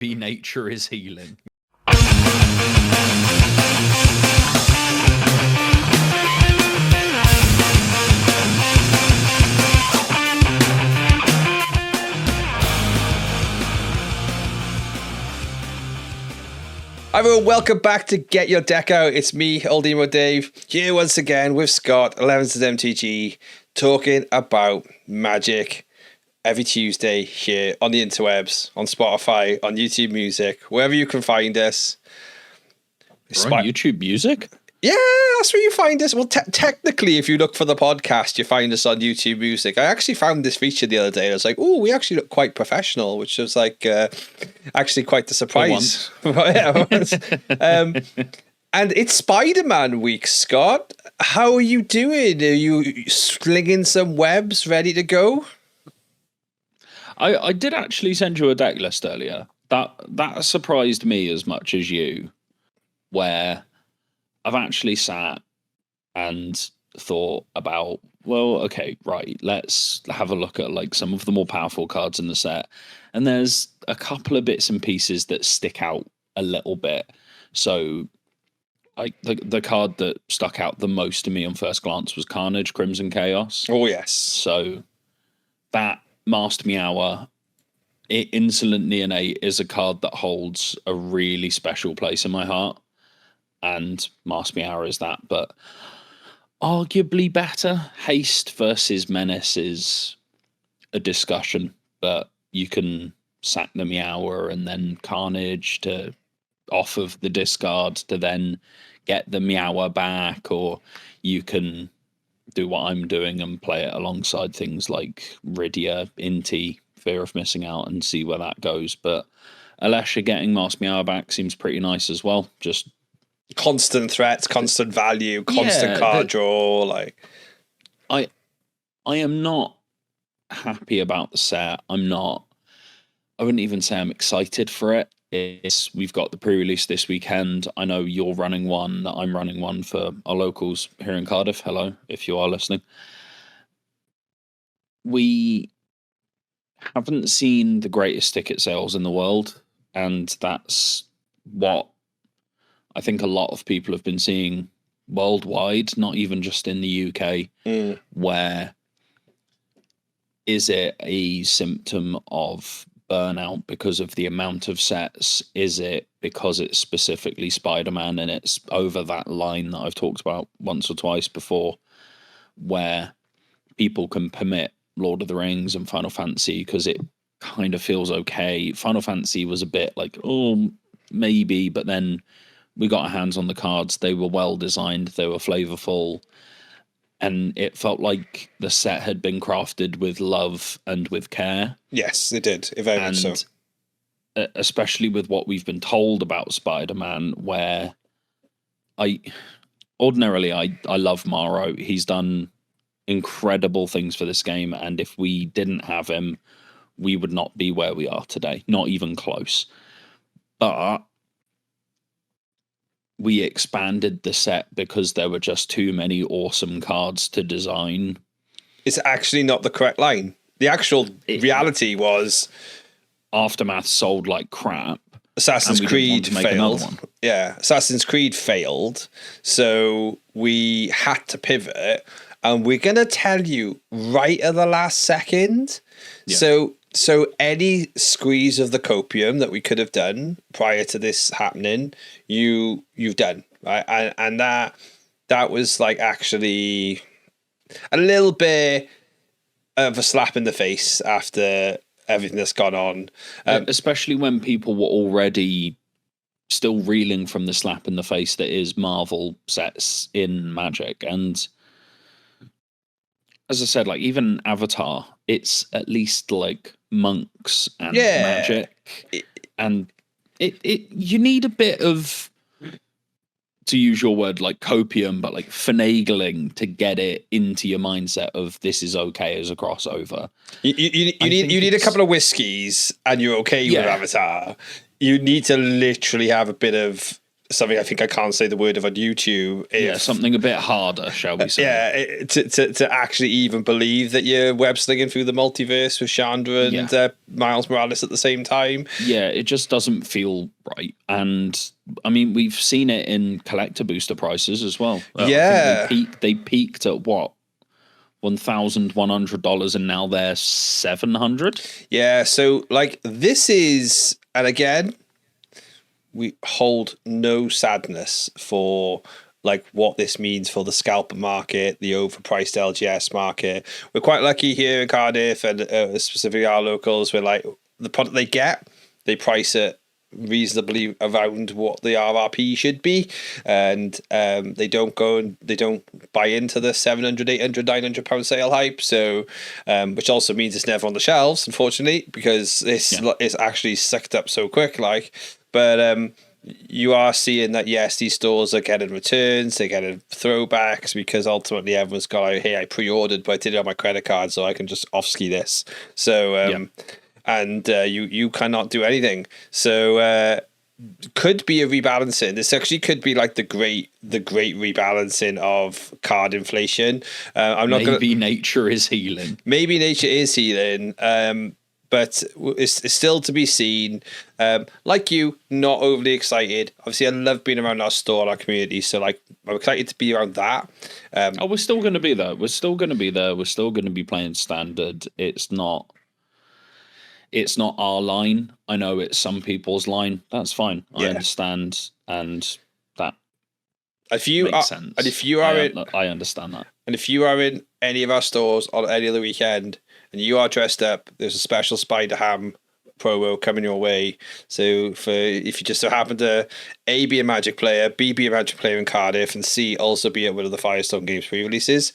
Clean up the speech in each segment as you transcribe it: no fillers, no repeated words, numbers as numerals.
Be nature is healing. Hi everyone, welcome back to Get Your Deck Out. It's me, Old Emo Dave, here once again with Scott, 11th MTG, talking about Magic every Tuesday here on the interwebs, on Spotify, on YouTube Music, wherever you can find us. We're on YouTube Music? Yeah, that's where you find us. Well, technically, if you look for the podcast, you find us on YouTube Music. I actually found this feature the other day. I was like, oh, we actually look quite professional, which was like actually quite the surprise. And it's Spider-Man week, Scott. How are you doing? Are you slinging some webs ready to go? I did actually send you a deck list earlier. That surprised me as much as you, where I've actually sat and thought about, well, okay, right, let's have a look at like some of the more powerful cards in the set. And there's a couple of bits and pieces that stick out a little bit. So the card that stuck out the most to me on first glance was Carnage Crimson Chaos. Oh, yes. So that Master Meower, Insolent Neonate, is a card that holds a really special place in my heart. And Master Meower is that, but arguably better. Haste versus Menace is a discussion, but you can sack the Meower and then Carnage to off of the discard to then get the Meower back, or you can do what I'm doing and play it alongside things like Riddler, Inti, Fear of Missing Out, and see where that goes. But Alesha getting Master Meower back seems pretty nice as well. Just constant threats, constant value, constant card draw. Like, I am not happy about the set. I wouldn't even say I'm excited for it. We've got the pre-release this weekend. I know you're running one. I'm running one for our locals here in Cardiff. Hello, if you are listening. We haven't seen the greatest ticket sales in the world, and that's what I think a lot of people have been seeing worldwide, not even just in the UK, where is it a symptom of burnout because of the amount of sets? Is it because it's specifically Spider-Man and it's over that line that I've talked about once or twice before, where people can permit Lord of the Rings and Final Fantasy because it kind of feels okay? Final Fantasy was a bit like, oh, maybe, but then we got our hands on the cards. They were well designed. They were flavorful. And it felt like the set had been crafted with love and with care. Yes, it did. Very much so. Especially with what we've been told about Spider-Man, where I love Morrow. He's done incredible things for this game. And if we didn't have him, we would not be where we are today. Not even close. But we expanded the set because there were just too many awesome cards to design. It's actually not the correct line. The actual reality was Aftermath sold like crap. Assassin's Creed failed. Yeah, Assassin's Creed failed. So we had to pivot, and we're going to tell you right at the last second. Yeah. So any squeeze of the copium that we could have done prior to this happening, you've done, right? And that was like actually a little bit of a slap in the face after everything that's gone on. Especially when people were already still reeling from the slap in the face that is Marvel sets in Magic. And as I said, like even Avatar, it's at least like monks and magic, and it you need a bit of, to use your word, like copium, but like finagling to get it into your mindset of this is okay as a crossover. You need a couple of whiskeys and you're okay with Avatar. You need to literally have a bit of something I think I can't say the word of on YouTube. Something a bit harder, shall we say? Yeah, to actually even believe that you're web slinging through the multiverse with Chandra and Miles Morales at the same time. Yeah, it just doesn't feel right. And I mean, we've seen it in collector booster prices as well. Yeah, I think they peaked at what? $1,100, and now they're $700. Yeah, so like this is, and again, we hold no sadness for like what this means for the scalper market, the overpriced LGS market. We're quite lucky here in Cardiff, and specifically our locals, where like the product they get, they price it reasonably around what the RRP should be, and they don't buy into the 700, 800, 900 pound sale hype. So which also means it's never on the shelves, unfortunately, because it's actually sucked up so quick. But you are seeing that, yes, these stores are getting returns, they're getting throwbacks, because ultimately everyone's got like, hey, I pre-ordered, but I did it on my credit card, so I can just off-ski this. So and you cannot do anything. So could be a rebalancing. This actually could be like the great rebalancing of card inflation. Maybe nature is healing. Maybe nature is healing. But it's still to be seen. Like you, not overly excited. Obviously, I love being around our store and our community, so like I'm excited to be around that. We're still going to be there. We're still going to be there. We're still going to be playing standard. It's not our line. I know it's some people's line. That's fine. I understand, and that makes sense. And if you are I understand that. And if you are in any of our stores on any other weekend, and you are dressed up, there's a special Spider Ham promo coming your way. So if you just so happen to A, be a Magic player, B, be a Magic player in Cardiff, and C, also be at one of the Firestone Games pre-releases,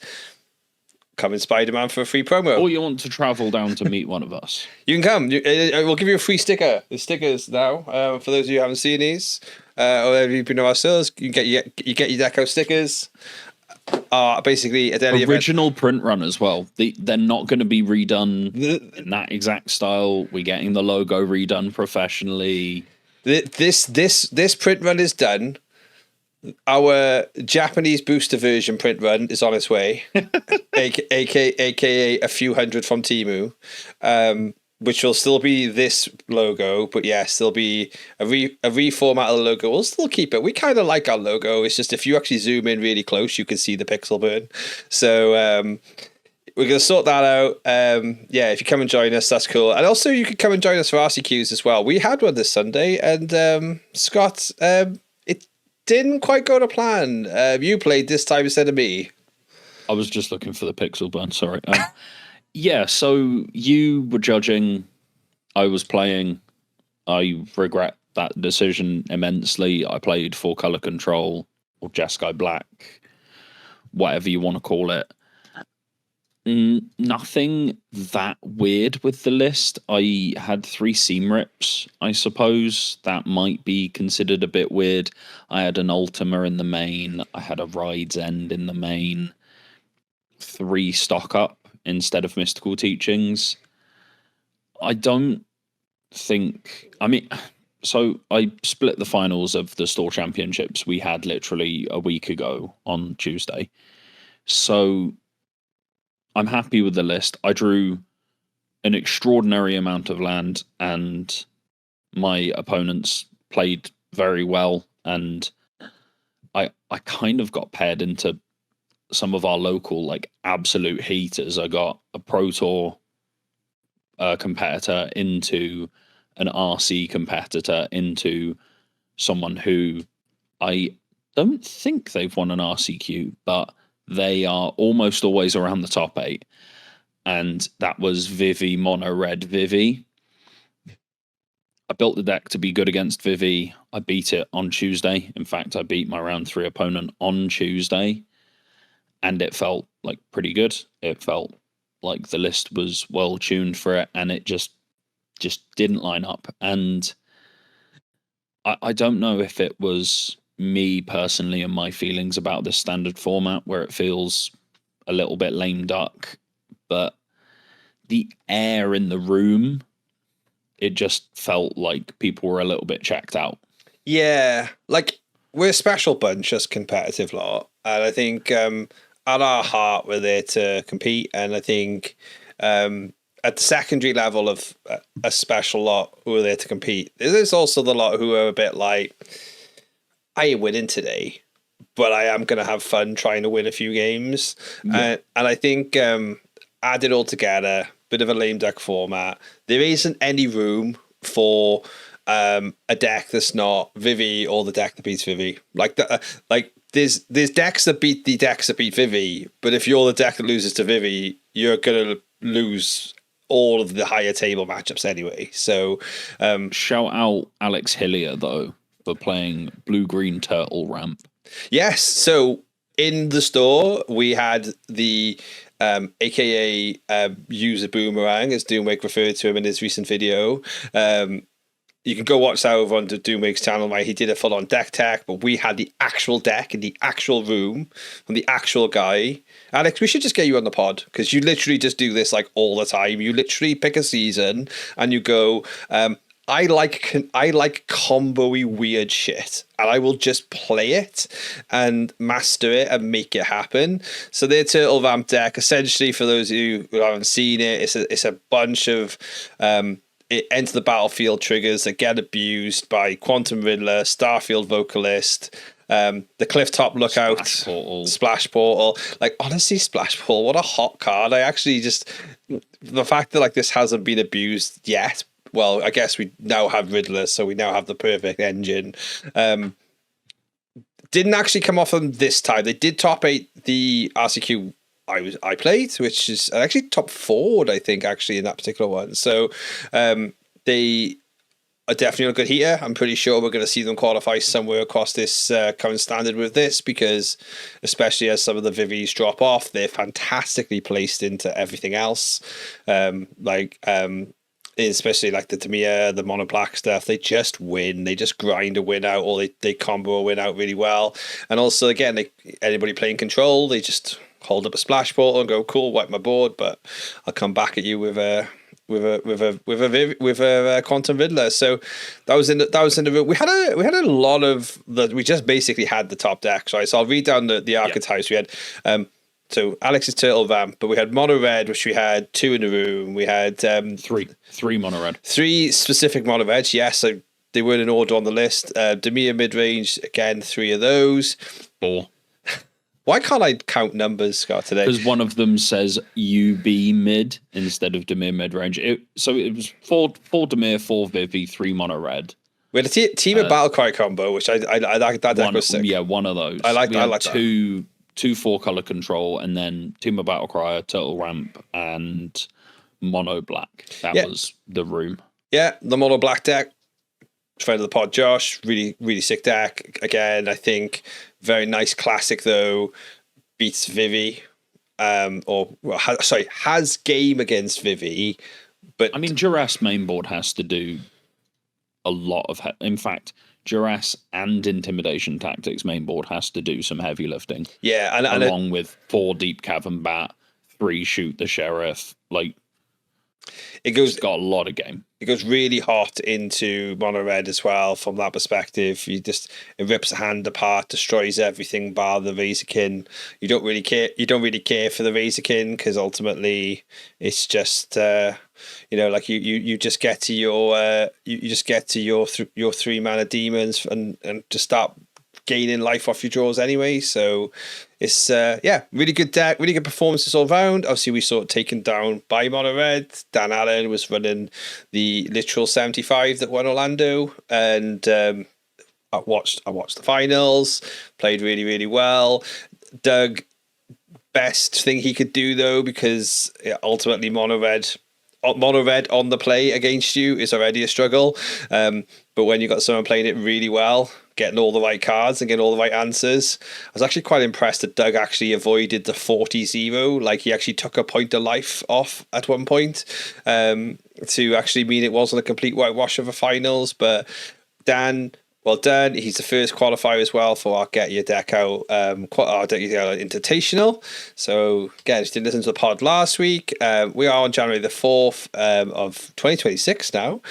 come in Spider-Man for a free promo. Or you want to travel down to meet one of us. You can come. We'll give you a free sticker. The stickers now, for those of you who haven't seen these, or if you've been to our stores, you get your deck out stickers. Basically at any original print run as well. They're not going to be redone in that exact style. We're getting the logo redone professionally. This print run is done. Our Japanese booster version print run is on its way, aka a few hundred from Temu, which will still be this logo, but still be a reformat of the logo. We'll still keep it. We kind of like our logo. It's just if you actually zoom in really close, you can see the pixel burn. So we're going to sort that out. If you come and join us, that's cool. And also you could come and join us for RCQs as well. We had one this Sunday, and Scott, it didn't quite go to plan. You played this time instead of me. I was just looking for the pixel burn, sorry. Yeah, so you were judging, I was playing. I regret that decision immensely. I played 4-color control, or Jeskai Black, whatever you want to call it. Nothing that weird with the list. I had 3 seam rips, I suppose. That might be considered a bit weird. I had an Ultima in the main. I had a Ride's End in the main. 3 stock up instead of mystical teachings. I don't think... I mean, so I split the finals of the store championships we had literally a week ago on Tuesday. So I'm happy with the list. I drew an extraordinary amount of land, and my opponents played very well, and I kind of got paired into some of our local like absolute heaters. I got a Pro Tour competitor into an RC competitor into someone who I don't think they've won an RCQ, but they are almost always around the top 8. And that was Vivi, mono red Vivi. I built the deck to be good against Vivi. I beat it on Tuesday. In fact, I beat my round 3 opponent on Tuesday. And it felt like pretty good. It felt like the list was well tuned for it, and it just didn't line up. And I don't know if it was me personally and my feelings about this standard format where it feels a little bit lame duck, but the air in the room, it just felt like people were a little bit checked out. Yeah, like we're a special bunch, us competitive lot, and I think at our heart we're there to compete, and I think at the secondary level of a special lot who are there to compete, there's also the lot who are a bit like, I ain't winning today, but I am going to have fun trying to win a few games. And I think add it all together, bit of a lame duck format. There isn't any room for a deck that's not Vivi or the deck that beats Vivi. There's decks that beat the decks that beat Vivi, but if you're the deck that loses to Vivi, you're going to lose all of the higher table matchups anyway. So shout out Alex Hillier though for playing blue-green turtle ramp. Yes, so in the store we had the aka user Boomerang, as Doomwake referred to him in his recent video. You can go watch that over on Doomwake's channel, right? He did a full-on deck tech, but we had the actual deck in the actual room from the actual guy. Alex, we should just get you on the pod, because you literally just do this like all the time. You literally pick a season and you go, I like combo-y weird shit, and I will just play it and master it and make it happen. So their Turtle Vamp deck, essentially, for those of you who haven't seen it, it's a bunch of enter the battlefield triggers that get abused by Quantum Riddler, Starfield Vocalist, the Clifftop Lookout, Splash Portal. Like, honestly, Splash Portal, what a hot card. I actually just, the fact that like this hasn't been abused yet, well, I guess we now have Riddler, so we now have the perfect engine. Didn't actually come off them this time. They did top 8 the RCQ I played, which is actually top 4, I think, actually, in that particular one. So they are definitely a good heater. I'm pretty sure we're going to see them qualify somewhere across this current standard with this, because especially as some of the Vivis drop off, they're fantastically placed into everything else. Especially like the Tamiya, the mono black stuff, they just win. They just grind a win out, or they combo a win out really well. And also, again, anybody playing control, they just hold up a splash portal and go, cool, wipe my board, but I'll come back at you with a Quantum Riddler. So that was in the room. We had a lot of we just basically had the top decks, right? So I'll read down the archetypes. We had so Alex's Turtle Vamp, but we had mono red, which we had 2 in the room. We had three mono red, 3 specific mono reds. Yes, so they weren't in order on the list. Demir mid range, again, 3 of those. 4. Why can't I count numbers, Scott, today? Because one of them says UB mid instead of Demir mid range. So it was 4 Demir, 4 Vivi, 3 mono red. We had a team of Battlecry combo, which I like. That deck was sick. Yeah, one of those. I like that. 2 4-color control, and then Team of Battlecry, Turtle Ramp, and mono black. That was the room. Yeah, the mono black deck. Friend of the pod, Josh. Really, really sick deck. Again, I think very nice classic though. Beats Vivi, has game against Vivi, but I mean, Duras mainboard has to do a lot of. In fact, Duras and Intimidation Tactics mainboard has to do some heavy lifting. Yeah, and along with 4 Deep Cavern Bat, 3 Shoot the Sheriff, like. It's got a lot of game. It goes really hot into mono red as well from that perspective. It rips the hand apart, destroys everything bar the Razorkin. You don't really care for the Razorkin, because ultimately it's just you just get to your your 3 mana demons and just start gaining life off your draws anyway. So it's really good deck, really good performances all round. Obviously we saw it taken down by mono red. Dan Allen was running the literal 75 that won Orlando, and I watched the finals, played really, really well. Doug, best thing he could do though, because ultimately mono red on the play against you is already a struggle, but when you got someone playing it really well, getting all the right cards and getting all the right answers, I was actually quite impressed that Doug actually avoided the 40-0. Like, he actually took a point of life off at one point to actually mean it wasn't a complete whitewash of a finals. But Dan, well done. He's the first qualifier as well for our Get Your Deck Out Invitational. So again, if you didn't listen to the pod last week, we are on January the 4th of 2026 now.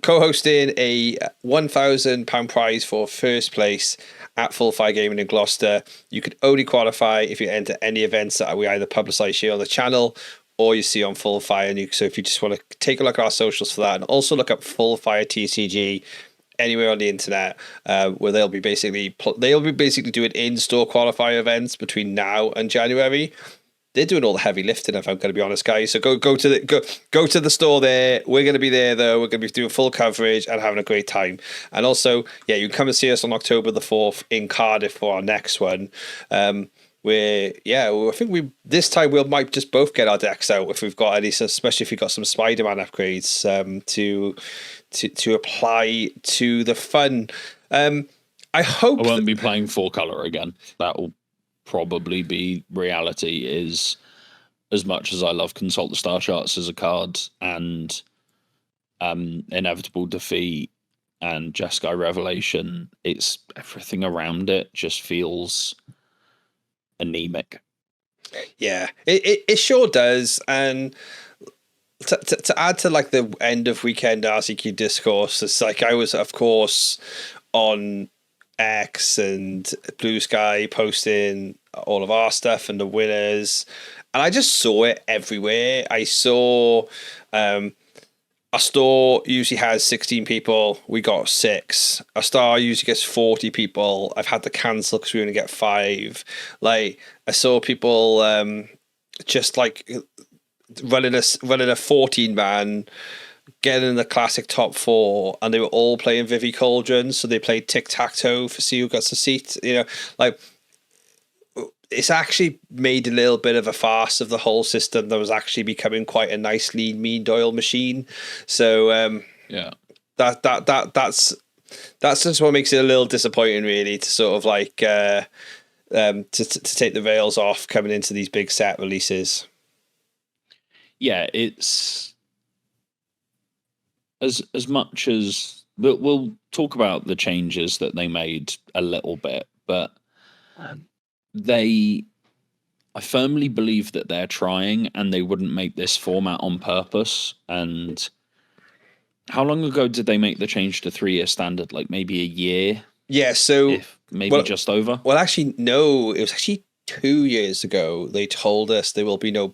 co-hosting a £1,000 prize for first place at Full Fire Gaming in Gloucester. You could only qualify if you enter any events that we either publicise here on the channel or you see on Full Fire. So if you just want to take a look at our socials for that, and also look up Full Fire TCG anywhere on the internet, where they'll be basically doing in-store qualifier events between now and January. They're doing all the heavy lifting, if I'm going to be honest, guys. So go to the store there. We're going to be there, though. We're going to be doing full coverage and having a great time. And also, yeah, you can come and see us on October the 4th in Cardiff for our next one. I think this time we might just both get our decks out if we've got any, especially if we've got some Spider-Man upgrades to apply to the fun. I hope I won't be playing 4-color again. That will probably be reality. Is as much as I love Consult the Star Charts as a card, and Inevitable Defeat and Jeskai Revelation, it's everything around it just feels anemic. Yeah, it sure does. And to add to like the end of weekend RCQ discourse, it's like I was, of course, on X and Blue Sky posting all of our stuff and the winners, and I just saw it everywhere. I saw our store usually has 16 people, we got 6. Our star usually gets 40 people. I've had to cancel because we only get 5. Like, I saw people just like running a 14-man, getting in the classic top 4, and they were all playing Vivi Cauldron, so they played tic-tac-toe for see who gets a seat. You know, like, it's actually made a little bit of a farce of the whole system that was actually becoming quite a nice lean mean Doyle machine. So yeah, that's just what makes it a little disappointing, really, to sort of like to take the veils off coming into these big set releases. Yeah, it's as much as we'll talk about the changes that they made a little bit, but I firmly believe that they're trying, and they wouldn't make this format on purpose. And how long ago did they make the change to 3-year standard? Like maybe a year? Yeah, so just over. Well, actually, no. It was actually 2 years ago. They told us there will be no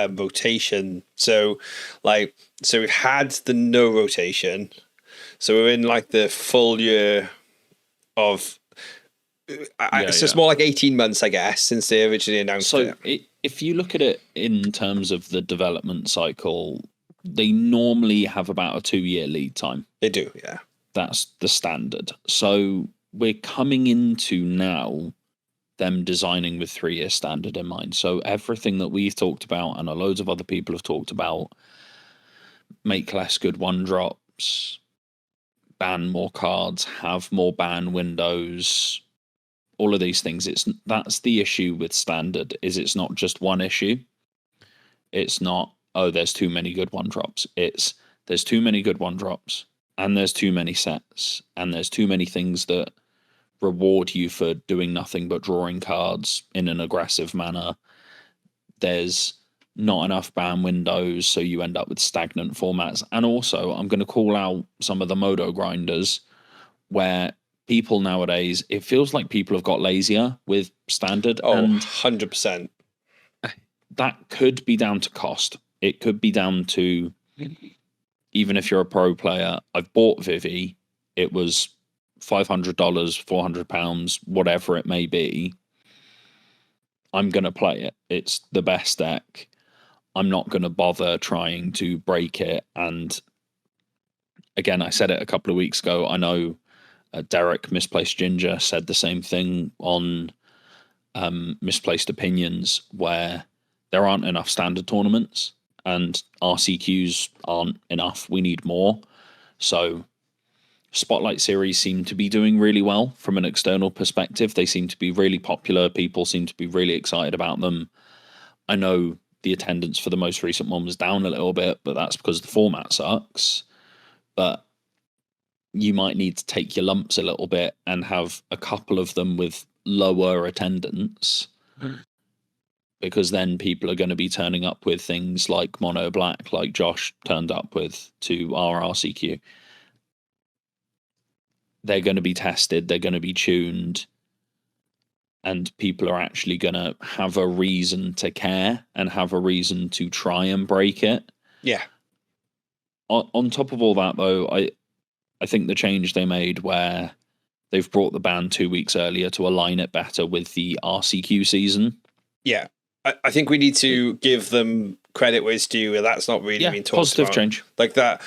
rotation. So we've had the no rotation. So we're in like the full year of. It's just more like 18 months, I guess, since they originally announced it. So if you look at it in terms of the development cycle, they normally have about a 2-year lead time. They do, yeah. That's the standard. So we're coming into now them designing with 3-year standard in mind. So everything that we've talked about and loads of other people have talked about, make less good 1-drops, ban more cards, have more ban windows, all of these things. That's the issue with standard, is it's not just one issue. It's not, oh, there's too many good 1-drops. It's there's too many good 1-drops, and there's too many sets, and there's too many things that reward you for doing nothing but drawing cards in an aggressive manner. There's not enough ban windows, so you end up with stagnant formats. And also, I'm going to call out some of the Modo grinders, where people nowadays, it feels like people have got lazier with standard. Oh, and 100%. That could be down to cost. It could be down to, even if you're a pro player, I've bought Vivi, it was $500, £400, whatever it may be. I'm going to play it. It's the best deck. I'm not going to bother trying to break it. And again, I said it a couple of weeks ago. I know Derek, Misplaced Ginger, said the same thing on Misplaced Opinions, where there aren't enough standard tournaments and RCQs aren't enough. We need more. So Spotlight series seem to be doing really well from an external perspective. They seem to be really popular. People seem to be really excited about them. I know the attendance for the most recent one was down a little bit, but that's because the format sucks. But you might need to take your lumps a little bit and have a couple of them with lower attendance, because then people are going to be turning up with things like mono black, like Josh turned up with to our RCQ. They're going to be tested, they're going to be tuned, and people are actually going to have a reason to care and have a reason to try and break it. Yeah. On top of all that, though, I think the change they made where they've brought the ban 2 weeks earlier to align it better with the RCQ season. Yeah. I think we need to give them credit where it's due. That's not really been talked positive about. Change. Like that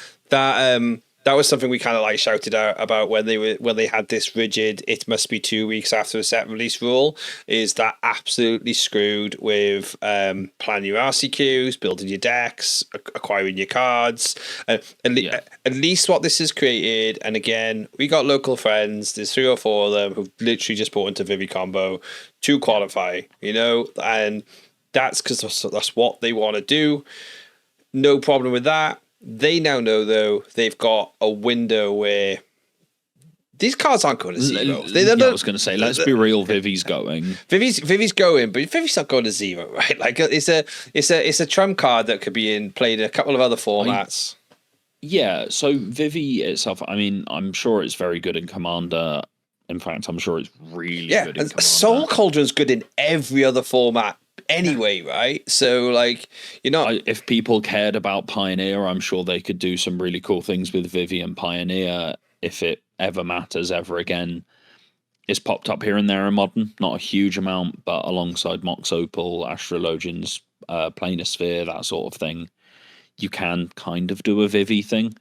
was something we kind of like shouted out about when they had this rigid it must be 2 weeks after a set release rule. Is that absolutely screwed with planning your RCQs, building your decks, acquiring your cards. At least what this has created, and again, we got local friends, there's 3 or 4 of them who've literally just bought into Vivi Combo to qualify, and that's because that's what they want to do. No problem with that. They now know, though, they've got a window where these cards aren't going to zero. I was going to say, let's be real. Vivi's going. Vivi's going, but Vivi's not going to zero, right? Like it's a trump card that could be played in a couple of other formats. So Vivi itself, I mean, I'm sure it's very good in Commander. In fact, I'm sure it's really good in Commander. Soul Cauldron's good in every other format anyway, right? So, if people cared about Pioneer, I'm sure they could do some really cool things with Vivi and Pioneer if it ever matters ever again. It's popped up here and there in Modern, not a huge amount, but alongside Mox Opal, Astrologians, Planisphere, that sort of thing, you can kind of do a Vivi thing,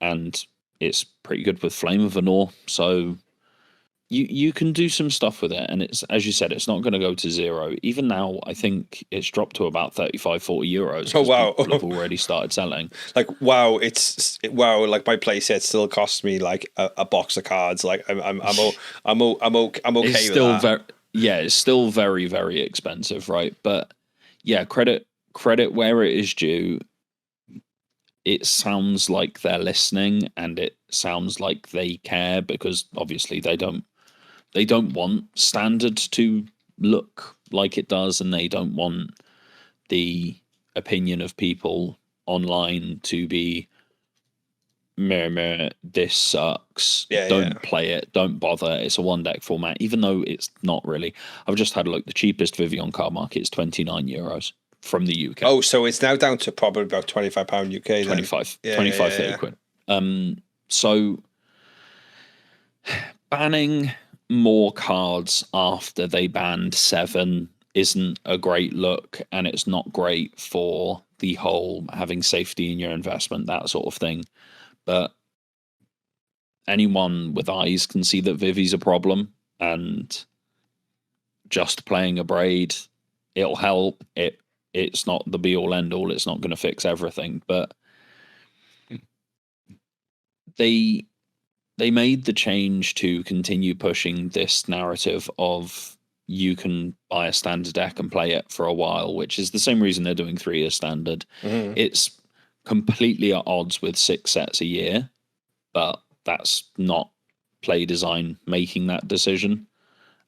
and it's pretty good with Flame of Anor, so you can do some stuff with it, and it's, as you said, it's not going to go to zero. Even now, I think it's dropped to about 35-40 euros. Oh, wow. People have already started selling. Like, wow, like my playset still costs me like a box of cards. Like, I'm okay it's with still that. It's still very, very expensive, right? But yeah, credit where it is due. It sounds like they're listening, and it sounds like they care, because obviously they don't want standard to look like it does, and they don't want the opinion of people online to be meh, this sucks. Don't play it, don't bother. It's a one deck format, even though it's not really. I've just had a look. The cheapest Vivi on card market is €29 from the UK. Oh, so it's now down to probably about £25 UK then. 25 30 quid. So banning more cards after they banned 7 isn't a great look, and it's not great for the whole having safety in your investment, that sort of thing. But anyone with eyes can see that Vivi's a problem, and just playing a Braid, it'll help. It's not the be all end all. It's not going to fix everything, but they made the change to continue pushing this narrative of you can buy a standard deck and play it for a while, which is the same reason they're doing 3-year standard. Mm-hmm. It's completely at odds with 6 sets a year, but that's not play design making that decision.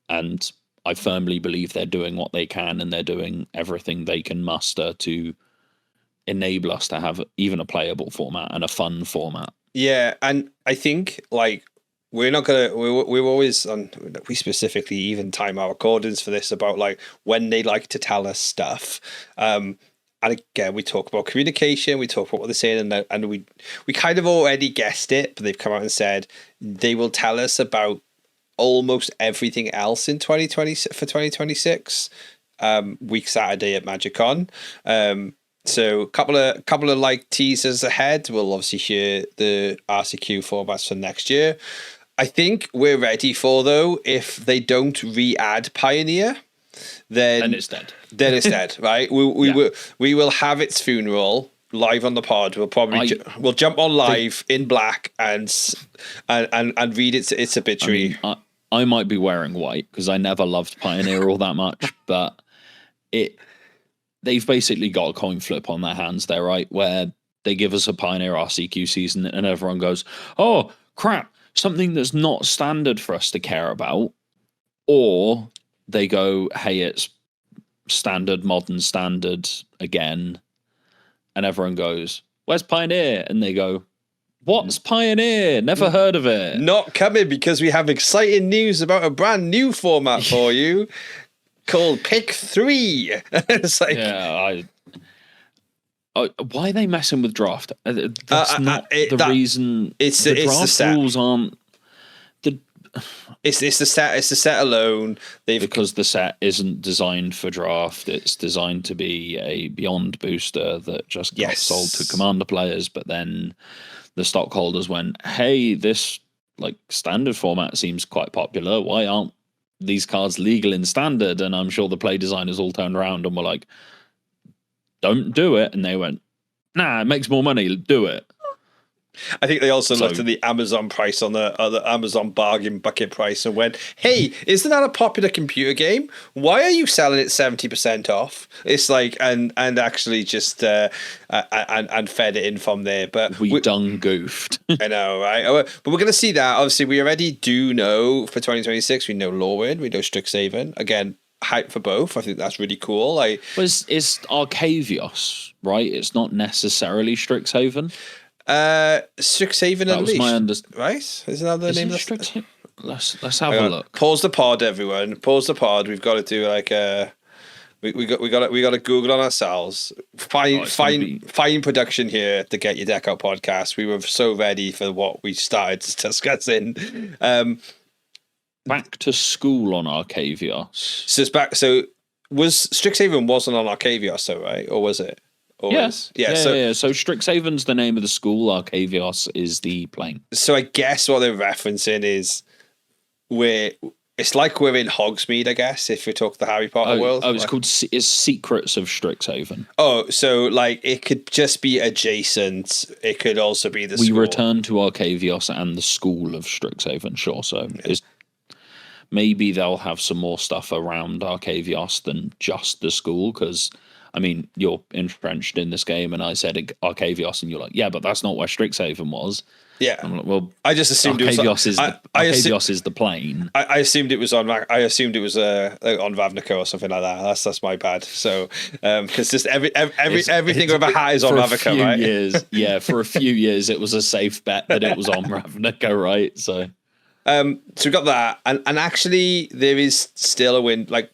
And I firmly believe they're doing what they can, and they're doing everything they can muster to enable us to have even a playable format and a fun format. Yeah, and I think we're not gonna. We're always on. We specifically even time our recordings for this about when they like to tell us stuff. And again, we talk about communication. We talk about what they're saying, and we kind of already guessed it, but they've come out and said they will tell us about almost everything else in 2026. Week Saturday at MagicCon. So a couple of teasers ahead. We'll obviously hear the RCQ formats for next year. I think we're ready for, though, if they don't re-add Pioneer, then it's dead. Then it's dead, right? We will have its funeral live on the pod. We'll probably we'll jump on live in black and read its obituary. I might be wearing white because I never loved Pioneer all that much, but they've basically got a coin flip on their hands there, right? Where they give us a Pioneer RCQ season and everyone goes, oh, crap, something that's not standard for us to care about. Or they go, hey, it's standard, modern standard again, and everyone goes, "Where's Pioneer?" And they go, "What's Pioneer? Never heard of it." Not coming, because we have exciting news about a brand new format for you called Pick 3. It's like, yeah, why are they messing with draft? That's not the reason. The draft rules aren't. It's the set. It's the set alone. Because the set isn't designed for draft. It's designed to be a Beyond booster that just got sold to Commander players. But then the stockholders went, "Hey, this like standard format seems quite popular. Why aren't these cards legal in standard?" And I'm sure the play designers all turned around and were like, "Don't do it." And they went, "Nah, it makes more money. Do it." I think they also looked at the Amazon price on the Amazon bargain bucket price and went, "Hey, isn't that a popular computer game? Why are you selling it 70% off?" It's like, and actually just and fed it in from there. But we done goofed. I know, right? But we're going to see that. Obviously, we already do know for 2026. We know Lorwyn, we know Strixhaven. Again, hype for both. I think that's really cool. It's Arcavios, right? It's not necessarily Strixhaven. Strixhaven at least. Right? Isn't that the name of the Strixhaven? Let's have a look. Pause the pod, everyone. Pause the pod. We've got to do like we got to Google on ourselves. Fine production here to Get Your Deck Out podcast. We were so ready for what we started discussing. Back to school on Arcavios. So was Strixhaven wasn't on Arcavios, though, right? Or was it? Yes. Yeah. So Strixhaven's the name of the school. Arcavios is the plane. So I guess what they're referencing is it's like we're in Hogsmeade, I guess, if we talk the Harry Potter world. Oh, it's Secrets of Strixhaven. Oh, so like it could just be adjacent. It could also be the school. We return to Arcavios and the school of Strixhaven, sure. So maybe they'll have some more stuff around Arcavios than just the school, because I mean, you're entrenched in this game, and I said Arcavios, and you're like, "Yeah, but that's not where Strixhaven was." Yeah. I'm like, well, I just assumed Arcavios Arcavios is the plane. I assumed it was on. I assumed it was on Ravnica or something like that. That's my bad. So, because just everything with a hat is on Ravnica, right? For a few years, it was a safe bet that it was on Ravnica, right? So we got that, and actually, there is still a win. Like,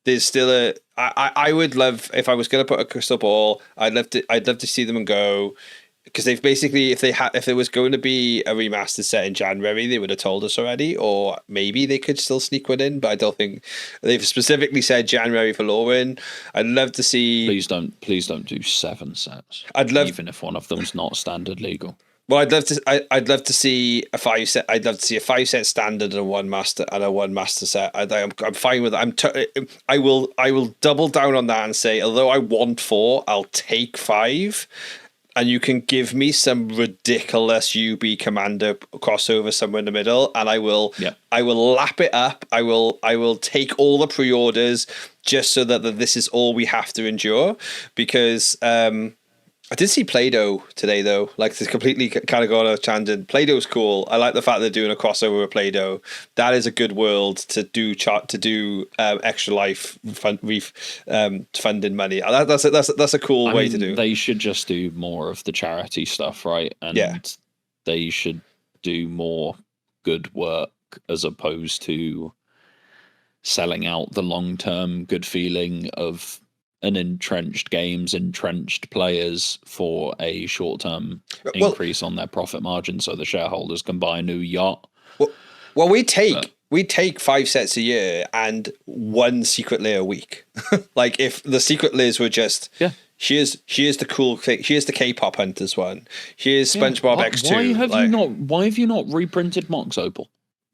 there's still a. I would love, if I was going to put a crystal ball, I'd love to see them and go, because they've basically, if there was going to be a remastered set in January, they would have told us already, or maybe they could still sneak one in, but I don't think they've specifically said January for Lorwyn. I'd love to see. Please don't do 7 sets. Even if one of them's not standard legal. Well, I'd love to see a 5 set. I'd love to see a 5 set standard and a one master set. I'm fine with that. I will double down on that and say, although I want 4, I'll take 5, and you can give me some ridiculous UB Commander crossover somewhere in the middle, and I will lap it up. I will take all the pre-orders just so that this is all we have to endure, because I did see Play-Doh today, though. Like, to completely kind of go on a tangent. Play-Doh's cool. I like the fact they're doing a crossover with Play-Doh. That is a good world to do Extra Life funding money. That's a cool way to do. They should just do more of the charity stuff, right? And they should do more good work as opposed to selling out the long-term good feeling of an entrenched players for a short-term increase on their profit margin, so the shareholders can buy a new yacht. Well, we take 5 sets a year and 1 secret layer a week. Like, if the secret layers were just here's the cool thing, here's the K-pop hunters one, here's SpongeBob X2. Why have you not reprinted Mox Opal?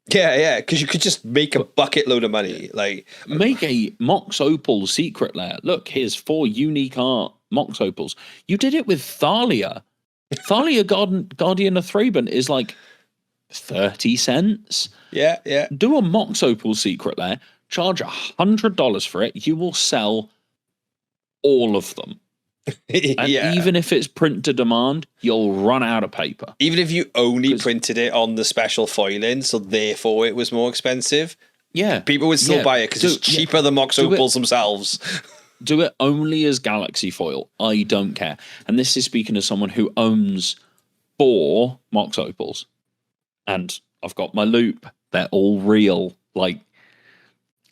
Yeah, because you could just make a bucket load of money. Like, make a Mox Opal secret layer. Look, here's 4 unique art Mox Opals. You did it with Thalia. Thalia Guardian of Thraben is like 30 cents. Yeah. Do a Mox Opal secret layer, charge $100 for it. You will sell all of them. And even if it's print to demand, you'll run out of paper. Even if you only printed it on the special foiling, so therefore it was more expensive. Yeah, people would still buy it because it's cheaper than Mox Opals themselves. Do it only as Galaxy Foil. I don't care. And this is speaking as someone who owns 4 Mox Opals. And I've got my loop. They're all real. Like,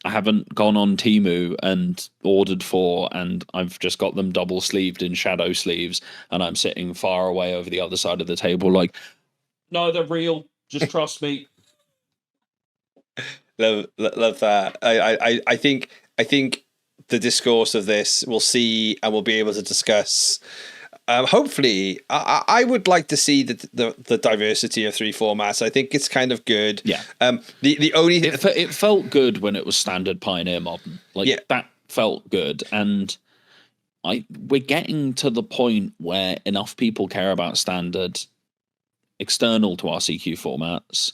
I haven't gone on Temu and ordered 4, and I've just got them double sleeved in shadow sleeves, and I'm sitting far away over the other side of the table like, no, they're real. Just trust me. Love that. I think the discourse of this we'll see, and we'll be able to discuss. Hopefully, I would like to see the diversity of 3 formats. I think it's kind of good. Yeah. The only it felt good when it was Standard, Pioneer, Modern. That felt good, and we're getting to the point where enough people care about Standard, external to our CQ formats,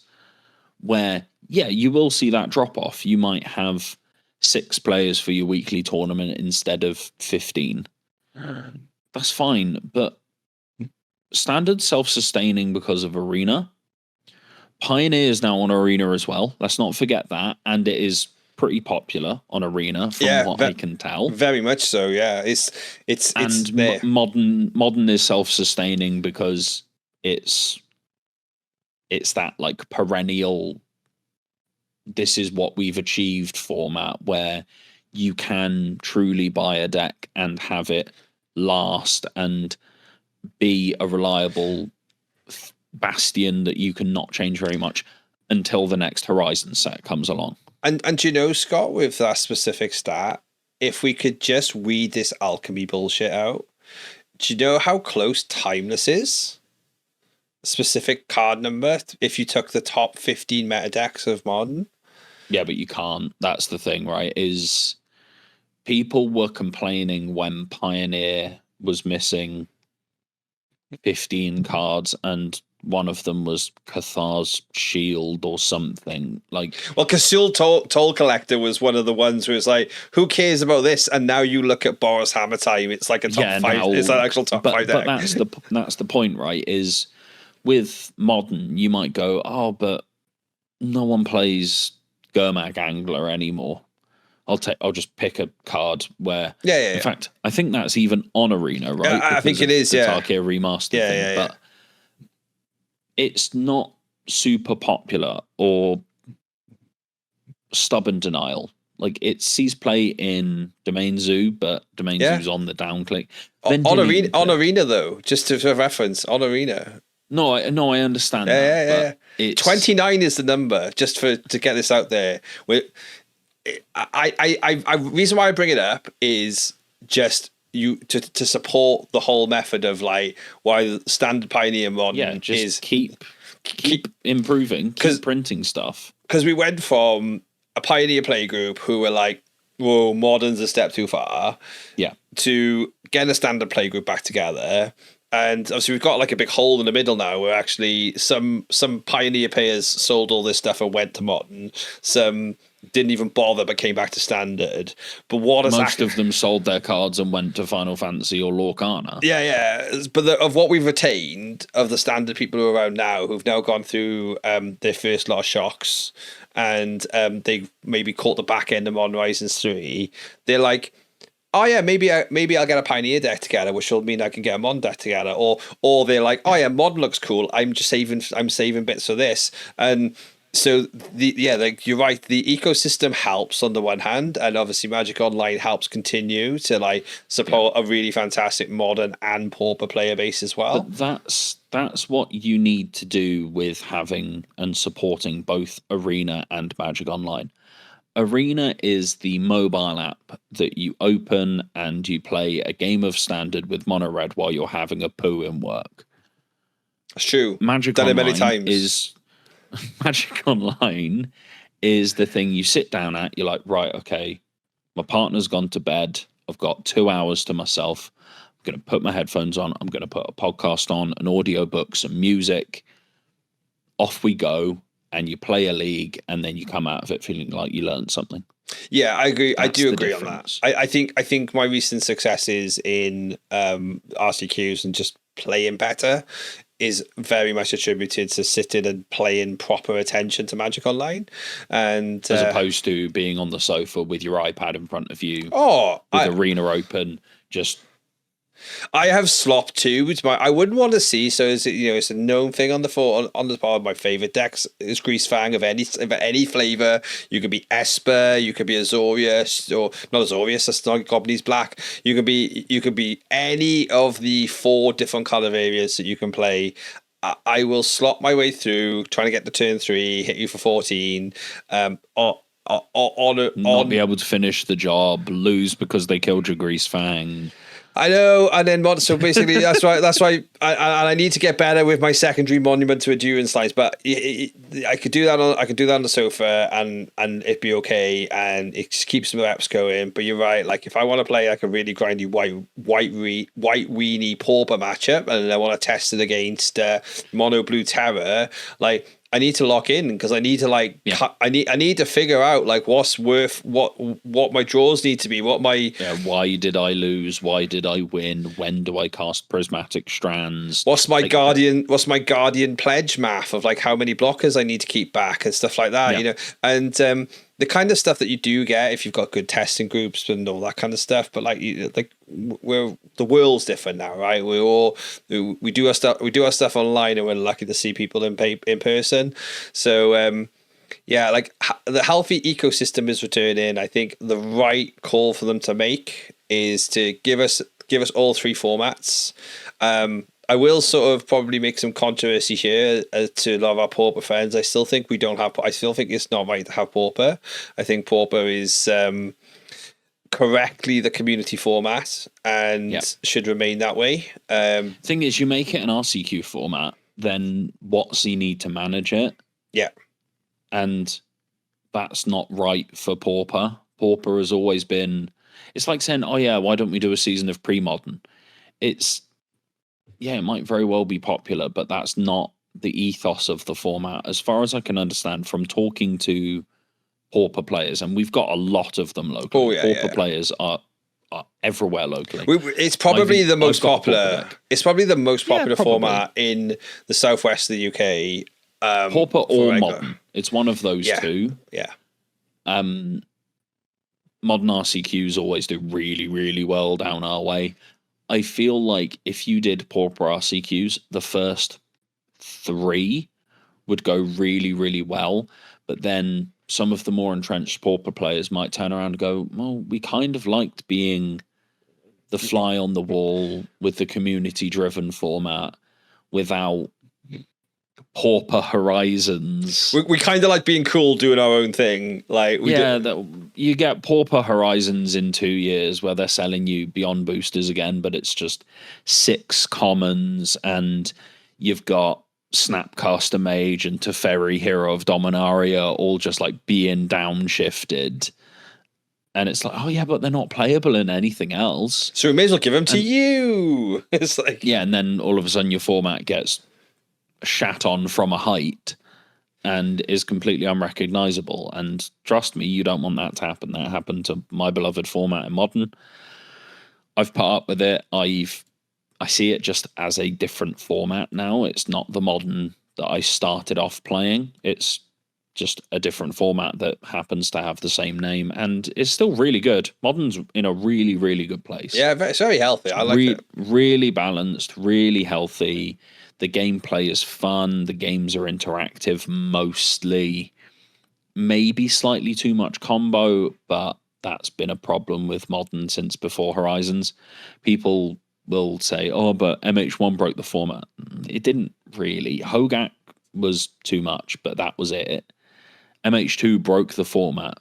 where you will see that drop off. You might have 6 players for your weekly tournament instead of 15. That's fine, but Standard's self-sustaining because of Arena. Pioneer is now on Arena as well. Let's not forget that, and it is pretty popular on Arena from what I can tell. Very much so. Yeah, it's there. Modern is self-sustaining because it's that like perennial. This is what we've achieved format where you can truly buy a deck and have it last and be a reliable bastion that you can not change very much until the next Horizon set comes along. And you know, Scott, with that specific stat, if we could just weed this alchemy bullshit out, do you know how close Timeless is? Specific card number if you took the top 15 meta decks of Modern? Yeah, but you can't. That's the thing, right? Is people were complaining when Pioneer was missing 15 cards, and one of them was Cathar's Shield or something. Like, well, Cthulhu Toll Collector was one of the ones who was like, who cares about this? And now you look at Boros Hammer Time, it's like a top 5. It's an actual top 5 deck. But that's the point, right? Is with Modern, you might go, oh, but no one plays Gurmag Angler anymore. I'll just pick a card where... Yeah. In fact, I think that's even on Arena, right? I think it is, yeah. Tarkir remastered thing. But it's not super popular or stubborn denial. Like, it sees play in Domain Zoo, but Domain Zoo's on the downclick. On Arena, though, just for reference, on Arena... No, I understand that. Yeah. 29 is the number, just to get this out there. I reason why I bring it up is just to support the whole method of like why Standard, Pioneer, Modern is keep improving, keep printing stuff. Because we went from a Pioneer play group who were like, whoa, Modern's a step too far, to getting a Standard play group back together. And obviously we've got like a big hole in the middle now where actually some Pioneer players sold all this stuff and went to Modern. Some didn't even bother but came back to Standard. But most of them sold their cards and went to Final Fantasy or Lorcana. Yeah. But of what we've retained of the Standard people who are around now who've now gone through their first lot of shocks and they maybe caught the back end of Modern Horizons 3, they're like, oh yeah, maybe I'll get a Pioneer deck together, which will mean I can get a Modern deck together. Or they're like, oh yeah, Modern looks cool. I'm saving bits for this. And so you're right. The ecosystem helps on the one hand, and obviously Magic Online helps continue to like support a really fantastic Modern and Pauper player base as well. But that's what you need to do with having and supporting both Arena and Magic Online. Arena is the mobile app that you open and you play a game of Standard with Mono Red while you're having a poo in work. That's true. Magic Done Online it many times. Magic Online is the thing you sit down at. You're like, right, okay, my partner's gone to bed. I've got 2 hours to myself. I'm going to put my headphones on. I'm going to put a podcast on, an audiobook, some music. Off we go. And you play a league, and then you come out of it feeling like you learned something. Yeah, I agree. I do agree on that. I think my recent successes in RCQs and just playing better is very much attributed to sitting and paying proper attention to Magic Online, and as opposed to being on the sofa with your iPad in front of you. Arena open, just. I have slop too, which I wouldn't want to see. So it's a known thing on the part of my favorite decks is Grease Fang of any flavor. You could be Esper, you could be Azorius, or not Azorius. That's not Goblin's Black. You could be any of the 4 different color variants that you can play. I will slot my way through, trying to get the turn 3, hit you for 14. Not be able to finish the job, lose because they killed your Grease Fang. I know, and then so basically that's why I need to get better with my secondary Monument to Endurance lines. But I could do that on the sofa, and it'd be okay, and it just keeps the reps going. But you're right, like if I want to play like a really grindy white weenie pauper matchup, and I want to test it against mono blue terror, like. I need to lock in because I need to I need to figure out like what's worth what my draws need to be, why did I lose, why did I win, when do I cast Prismatic Strands, what's my guardian pledge math of like how many blockers I need to keep back and stuff like that, and the kind of stuff that you do get if you've got good testing groups and all that kind of stuff. But the world's different now, right? We do our stuff online, and we're lucky to see people in person. So the healthy ecosystem is returning. I think the right call for them to make is to give us all 3 formats. I will sort of probably make some controversy here to a lot of our Pauper friends. I still think it's not right to have Pauper. I think Pauper is correctly the community format and should remain that way. Thing is, you make it an RCQ format, then what's the need to manage it? Yeah. And that's not right for Pauper. Pauper has always been... It's like saying, why don't we do a season of pre-modern? It might very well be popular, but that's not the ethos of the format, as far as I can understand from talking to Pauper players, and we've got a lot of them locally. Pauper players are everywhere locally. It's probably the most popular. It's probably the most popular format in the southwest of the UK. Pauper or modern. It's one of those two. Yeah. Modern RCQs always do really, really well down our way. I feel like if you did Pauper RCQs, the first 3 would go really, really well, but then some of the more entrenched Pauper players might turn around and go, well, we kind of liked being the fly on the wall with the community-driven format without Pauper Horizons. We kind of like being cool, doing our own thing. You get Pauper Horizons in 2 years where they're selling you Beyond boosters again, but it's just 6 commons, and you've got Snapcaster Mage and Teferi, Hero of Dominaria, all just like being downshifted. And it's like, but they're not playable in anything else. So we may as well give them to you. It's like... Yeah, and then all of a sudden your format gets shat on from a height and is completely unrecognizable. And trust me, you don't want that to happen. That happened to my beloved format in Modern. I've put up with it. I see it just as a different format now. It's not the Modern that I started off playing. It's just a different format that happens to have the same name, and it's still really good. Modern's in a really, really good place. Yeah, it's very healthy. I like it. Really balanced, really healthy. The gameplay is fun. The games are interactive mostly. Maybe slightly too much combo, but that's been a problem with Modern since before Horizons. People will say, but MH1 broke the format. It didn't really. Hogak was too much, but that was it. MH2 broke the format.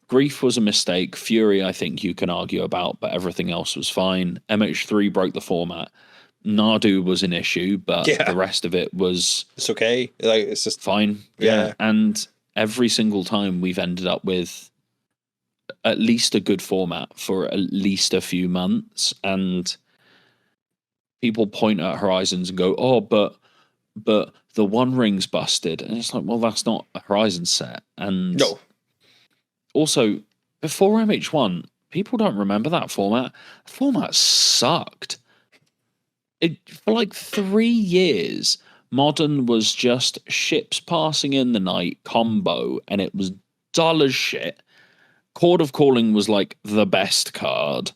Grief was a mistake. Fury, I think you can argue about, but everything else was fine. MH3 broke the format. Nadu was an issue, but the rest of it was... It's okay. It's just... Fine. Yeah. And every single time we've ended up with at least a good format for at least a few months, and people point at Horizons and go, but the One Ring's busted. And it's like, well, that's not a Horizon set. And no. Also, before MH1, people don't remember that format. The format sucked. For like 3 years, Modern was just ships passing in the night combo, and it was dull as shit. Chord of Calling was like the best card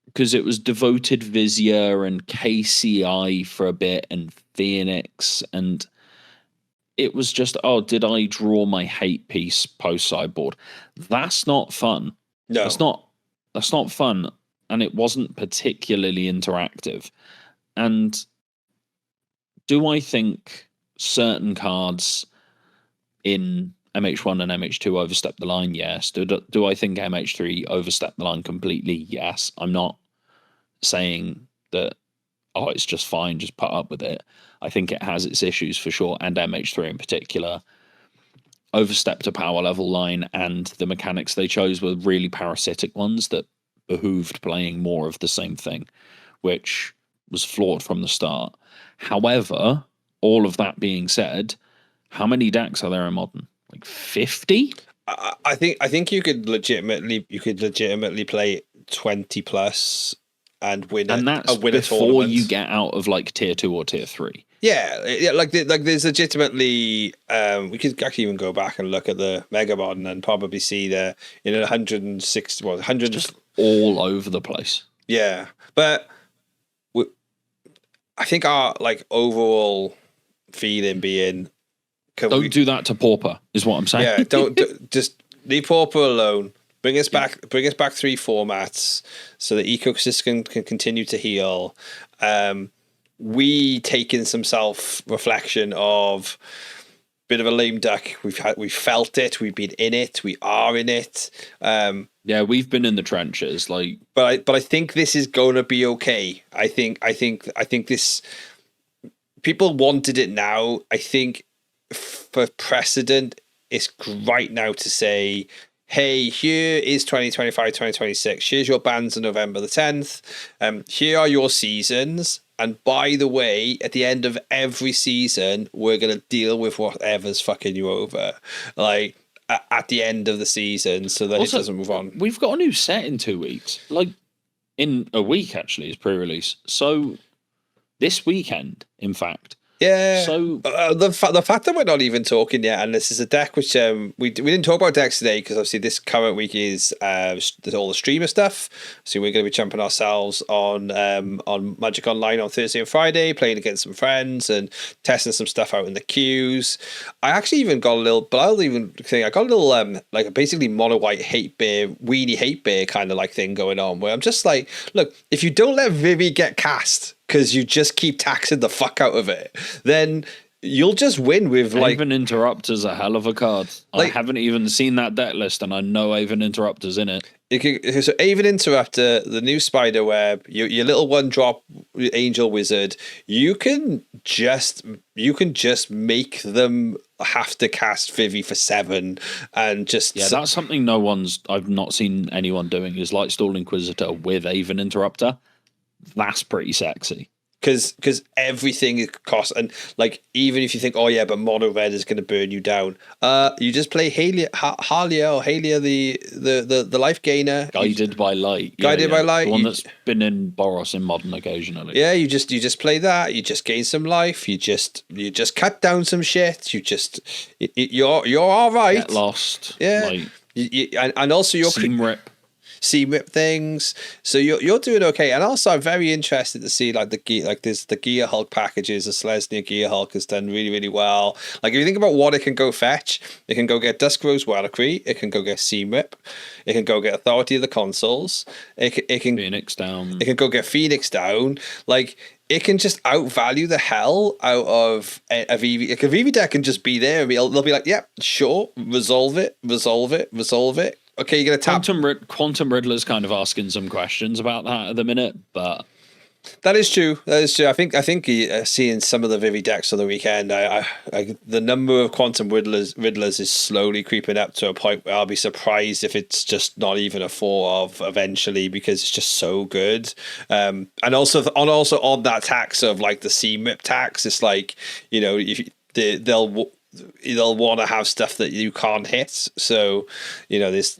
because it was devoted Vizier and KCI for a bit and Phoenix, and it was just, oh, did I draw my hate piece post sideboard? That's not fun. No, that's not fun, and it wasn't particularly interactive. And do I think certain cards in MH1 and MH2 overstep the line? Yes. Do I think MH3 overstepped the line completely? Yes. I'm not saying that, oh, it's just fine, just put up with it. I think it has its issues for sure, and MH3 in particular overstepped a power level line, and the mechanics they chose were really parasitic ones that behooved playing more of the same thing, which was flawed from the start. However, all of that being said, how many decks are there in Modern? Like 50? I think you could legitimately play 20 plus and win and that's before you get out of like tier 2 or tier 3. Yeah, like there's legitimately we could actually even go back and look at the Mega Modern and probably see the 160 100 just all over the place. Yeah, but I think our like overall feeling being don't do that to Pauper is what I'm saying. Yeah, don't just leave Pauper alone. Bring us back 3 formats so the ecosystem can continue to heal. We taken some self-reflection of bit of a lame duck. We felt it. We've been in it. We are in it. Yeah, we've been in the trenches. Like, but I think this is going to be okay. I think this. People wanted it now. I think for precedent, it's great now to say, hey, here is 2025, 2026. Here's your bans on November the 10th. Here are your seasons. And by the way, at the end of every season, we're going to deal with whatever's fucking you over. Like, at the end of the season, so that also, it doesn't move on. We've got a new set in 2 weeks. Like, in a week, actually, is pre-release. So, this weekend, in fact. Yeah. So the fact that we're not even talking yet, and this is a deck which we didn't talk about decks today because obviously this current week is all the streamer stuff. So we're going to be jumping ourselves on Magic Online on Thursday and Friday, playing against some friends and testing some stuff out in the queues. I actually even got a little, but I'll even think I got a little like basically mono white hate bear, weenie hate bear kind of like thing going on where I'm just like, look, if you don't let Vivi get cast, because you just keep taxing the fuck out of it, then you'll just win with like... Aven Interrupter's a hell of a card. Like, I haven't even seen that deck list, and I know Aven Interrupter's in it. So Aven Interrupter, the new Spiderweb, your little 1-drop Angel Wizard, you can just make them have to cast Vivi for 7 and just... Yeah, that's something I've not seen anyone doing, is Lightstall Inquisitor with Aven Interrupter. That's pretty sexy. Because everything costs, and like even if you think, oh yeah, but mono red is going to burn you down, you just play Hillier, the life gainer, guided by light, by light, the one that's been in Boros in Modern occasionally. Yeah, you just play that. You just gain some life. You just cut down some shit. You're all right. Get lost. Yeah, and also your seam rip things, so you're doing okay. And also I'm very interested to see like the Gear Hulk packages. The Selesnya Gear Hulk has done really, really well. Like if you think about what it can go fetch, it can go get Dusk Rose Warlockry, it can go get seam rip, it can go get Authority of the Consoles, it can Phoenix down, it can go get Phoenix down. Like it can just outvalue the hell out of a Vivi. Like a Vivi deck can just be there and they'll be like, yeah, sure, resolve it. Okay, you're going to tap... Quantum Riddler's kind of asking some questions about that at the minute, but... That is true. I think seeing some of the Vivi decks on the weekend, the number of Quantum Riddlers is slowly creeping up to a point where I'll be surprised if it's just not even a 4 of eventually, because it's just so good. And also on that tax of like the seam rip tax, it's like, if they'll they'll want to have stuff that you can't hit. So, there's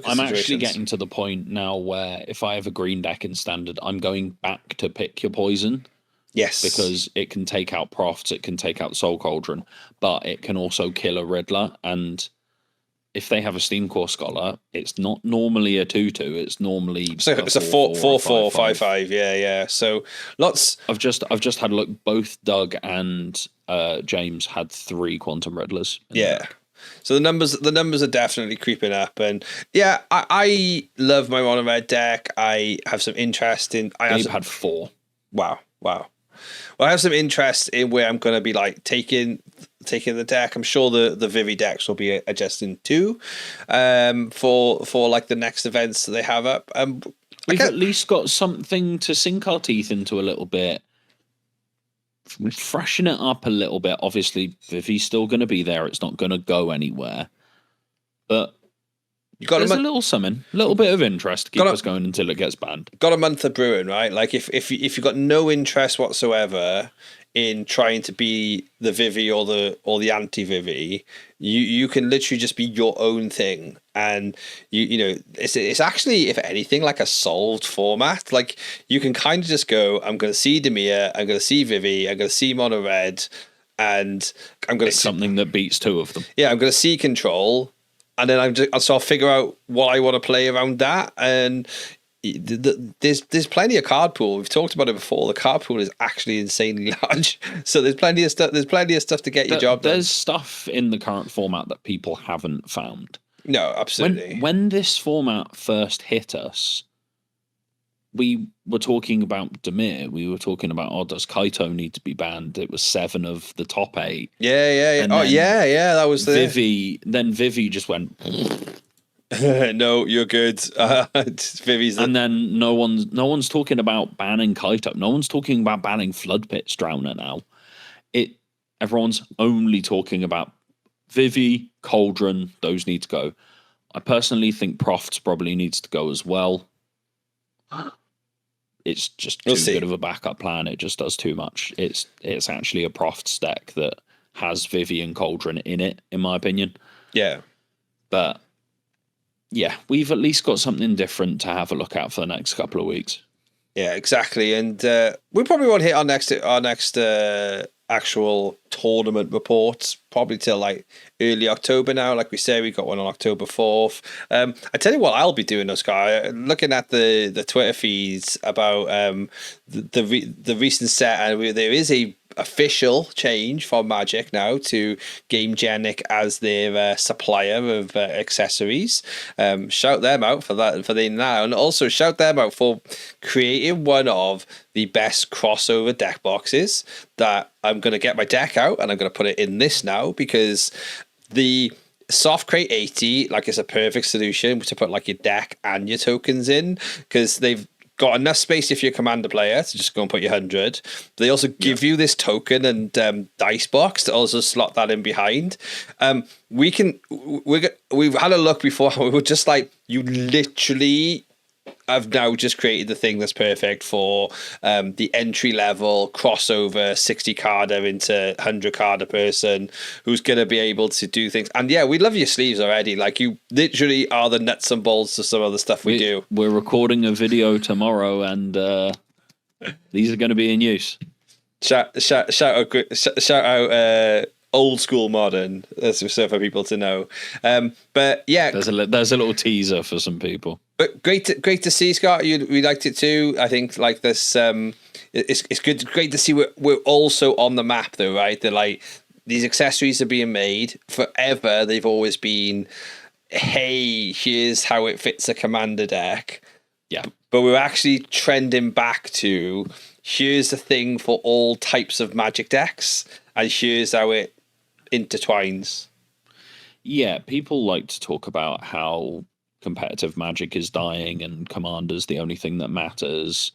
I'm actually getting to the point now where if I have a green deck in standard, I'm going back to pick your poison. Yes. Because it can take out Profts, it can take out Soul Cauldron, but it can also kill a Riddler. And if they have a Steam Core Scholar, it's not normally a 2/2. It's normally it's a 4/4, 5/5. Yeah. So lots. I've just had a look. Both Doug and James had 3 Quantum Riddlers. Yeah. So the numbers are definitely creeping up, and yeah, I love my mono red deck. I have some interest in. I've had 4. Wow. Well, I have some interest in where I'm going to be like taking the deck. I'm sure the Vivi decks will be adjusting too, for like the next events that they have up. We've at least got something to sink our teeth into a little bit. Freshen it up a little bit. Obviously, Vivi's still going to be there. It's not going to go anywhere. But there's a little something, a little bit of interest to keep us going until it gets banned. Got a month of brewing, right? Like if you've got no interest whatsoever in trying to be the Vivi or the anti-Vivi, you can literally just be your own thing. And it's actually, if anything, like a solved format. Like you can kind of just go, I'm going to see Dimir, I'm going to see Vivi, I'm going to see Mono Red, and I'm going to see something that beats 2 of them. Yeah, I'm going to see Control. And then I'll figure out what I want to play around that. And there's plenty of card pool. We've talked about it before. The card pool is actually insanely large. So there's plenty of stuff. There's plenty of stuff to get your job done. There's stuff in the current format that people haven't found. No, absolutely. When this format first hit us, we were talking about Dimir. We were talking about, does Kaito need to be banned? It was 7 of the top 8. Yeah. And that was the Vivi. Then Vivi just went. No, you're good. Vivi's. And then no one's talking about banning Kaito. No one's talking about banning Flood Pits Drowner now. Everyone's only talking about Vivi, Cauldron. Those need to go. I personally think Profts probably needs to go as well. It's just too good of a backup plan. It just does too much. It's actually a Profts deck that has Vivi and Cauldron in it, in my opinion. Yeah. But yeah, we've at least got something different to have a look at for the next couple of weeks. Yeah, exactly. And we probably won't hit our next actual tournament reports probably till like early October now. Like we say, we got one on October 4th. I tell you what I'll be doing, Oscar, looking at the Twitter feeds about the recent set, and there is a official change from Magic now to GameGenic as their supplier of accessories. Shout them out for that, for they now, and also shout them out for creating one of the best crossover deck boxes that I'm going to get my deck out and I'm going to put it in this now, because the Soft Crate 80 like is a perfect solution to put like your deck and your tokens in, because they've got enough space if you're a commander player to just go and put your 100. They also give you this token and dice box to also slot that in behind. We've had a look before. We were just like, you literally have now just created the thing that's perfect for the entry level crossover 60 carder into 100 carder person who's going to be able to do things. And yeah, we love your sleeves already. Like, you literally are the nuts and bolts to some of the stuff we do. We're recording a video tomorrow, and these are going to be in use. Shout out old school modern. That's so for people to know. But yeah, there's a little teaser for some people. But great to see, Scott. We liked it too. I think like this. It's good. Great to see we're also on the map though, right? They're like, these accessories are being made forever. They've always been, hey, here's how it fits a commander deck. Yeah. But we're actually trending back to, here's the thing for all types of Magic decks, and here's how it intertwines. Yeah, people like to talk about how competitive Magic is dying and Commander's the only thing that matters.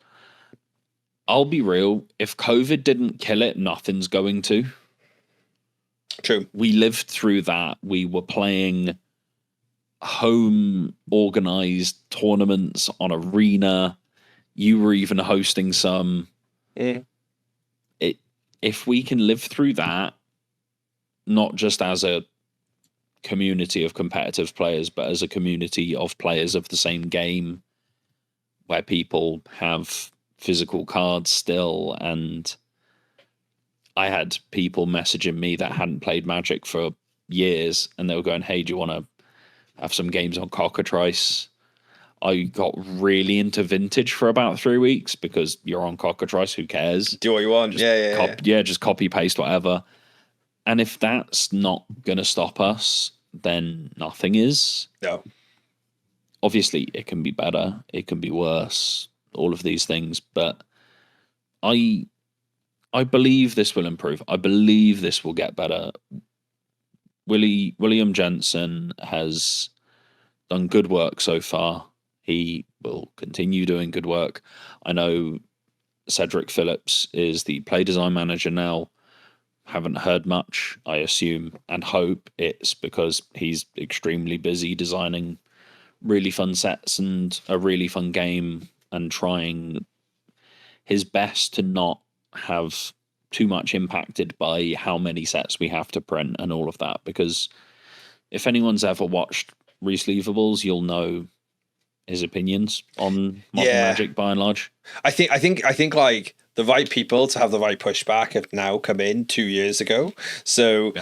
I'll be real, if COVID didn't kill it, nothing's going to. True. We lived through that. We were playing home organized tournaments on Arena. You were even hosting some. Yeah. If we can live through that, not just as a community of competitive players, but as a community of players of the same game, where people have physical cards still. And I had people messaging me that hadn't played Magic for years, and they were going, "Hey, do you want to have some games on Cockatrice?" I got really into Vintage for about 3 weeks because you're on Cockatrice, who cares? Do what you want. Just copy paste whatever. And if that's not going to stop us, then nothing is. No. Obviously, it can be better, it can be worse, all of these things, but I believe this will improve. I believe this will get better. William Jensen has done good work so far. He will continue doing good work. I know Cedric Phillips is the play design manager now. Haven't heard much. I assume and hope it's because he's extremely busy designing really fun sets and a really fun game, and trying his best to not have too much impacted by how many sets we have to print and all of that. Because if anyone's ever watched Resleevables, you'll know his opinions on modern Magic by and large. I think like the right people to have the right pushback have now come in 2 years ago. So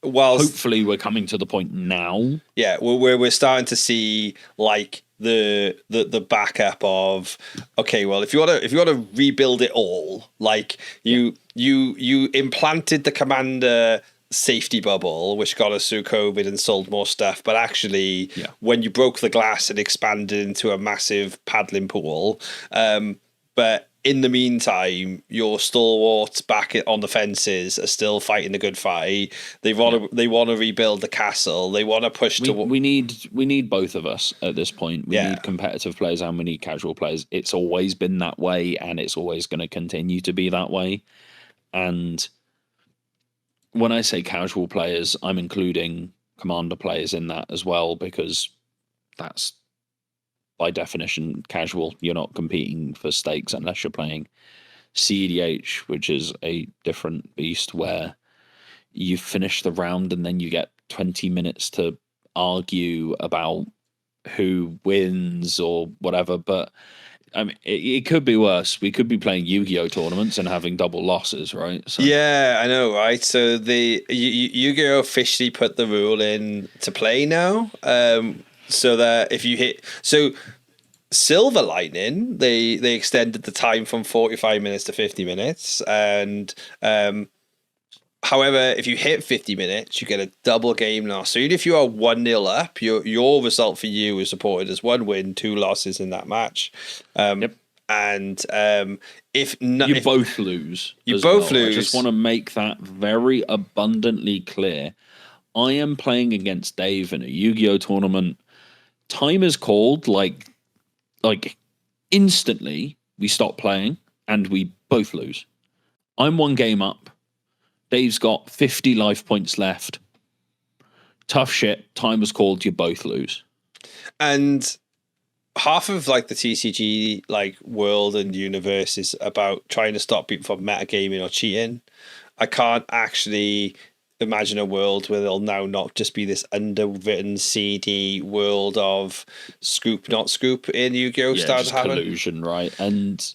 whilst hopefully we're coming to the point now. Yeah, we're starting to see like the backup of, okay, well, if you want to rebuild it all, like you implanted the Commander safety bubble, which got us through COVID and sold more stuff, but actually when you broke the glass, it expanded into a massive paddling pool. But in the meantime, your stalwarts back on the fences are still fighting the good fight. They want to rebuild the castle. They want to push to. We need both of us at this point. We need competitive players and we need casual players. It's always been that way, and it's always going to continue to be that way. And when I say casual players, I'm including Commander players in that as well, because that's by definition casual. You're not competing for stakes unless you're playing CEDH, which is a different beast where you finish the round and then you get 20 minutes to argue about who wins or whatever. But I mean, it could be worse. We could be playing Yu-Gi-Oh tournaments and having double losses, right? So. Yeah, I know, right? So the Yu-Gi-Oh officially put the rule in to play now, so that if you hit Silver Lightning, they extended the time from 45 minutes to 50 minutes, and however, if you hit 50 minutes, you get a double game loss. So even if you are 1-0 up, your result for you is reported as 1 win, 2 losses in that match. And if both lose, you both lose. I just want to make that very abundantly clear. I am playing against Dave in a Yu-Gi-Oh tournament. Time is called, like instantly. We stop playing and we both lose. I'm 1 game up. Dave's got 50 life points left. Tough shit. Time was called. You both lose. And half of like the TCG like world and universe is about trying to stop people from metagaming or cheating. I can't actually imagine a world where there'll now not just be this underwritten CD world of scoop not scoop in Yu-Gi-Oh style collusion, right? And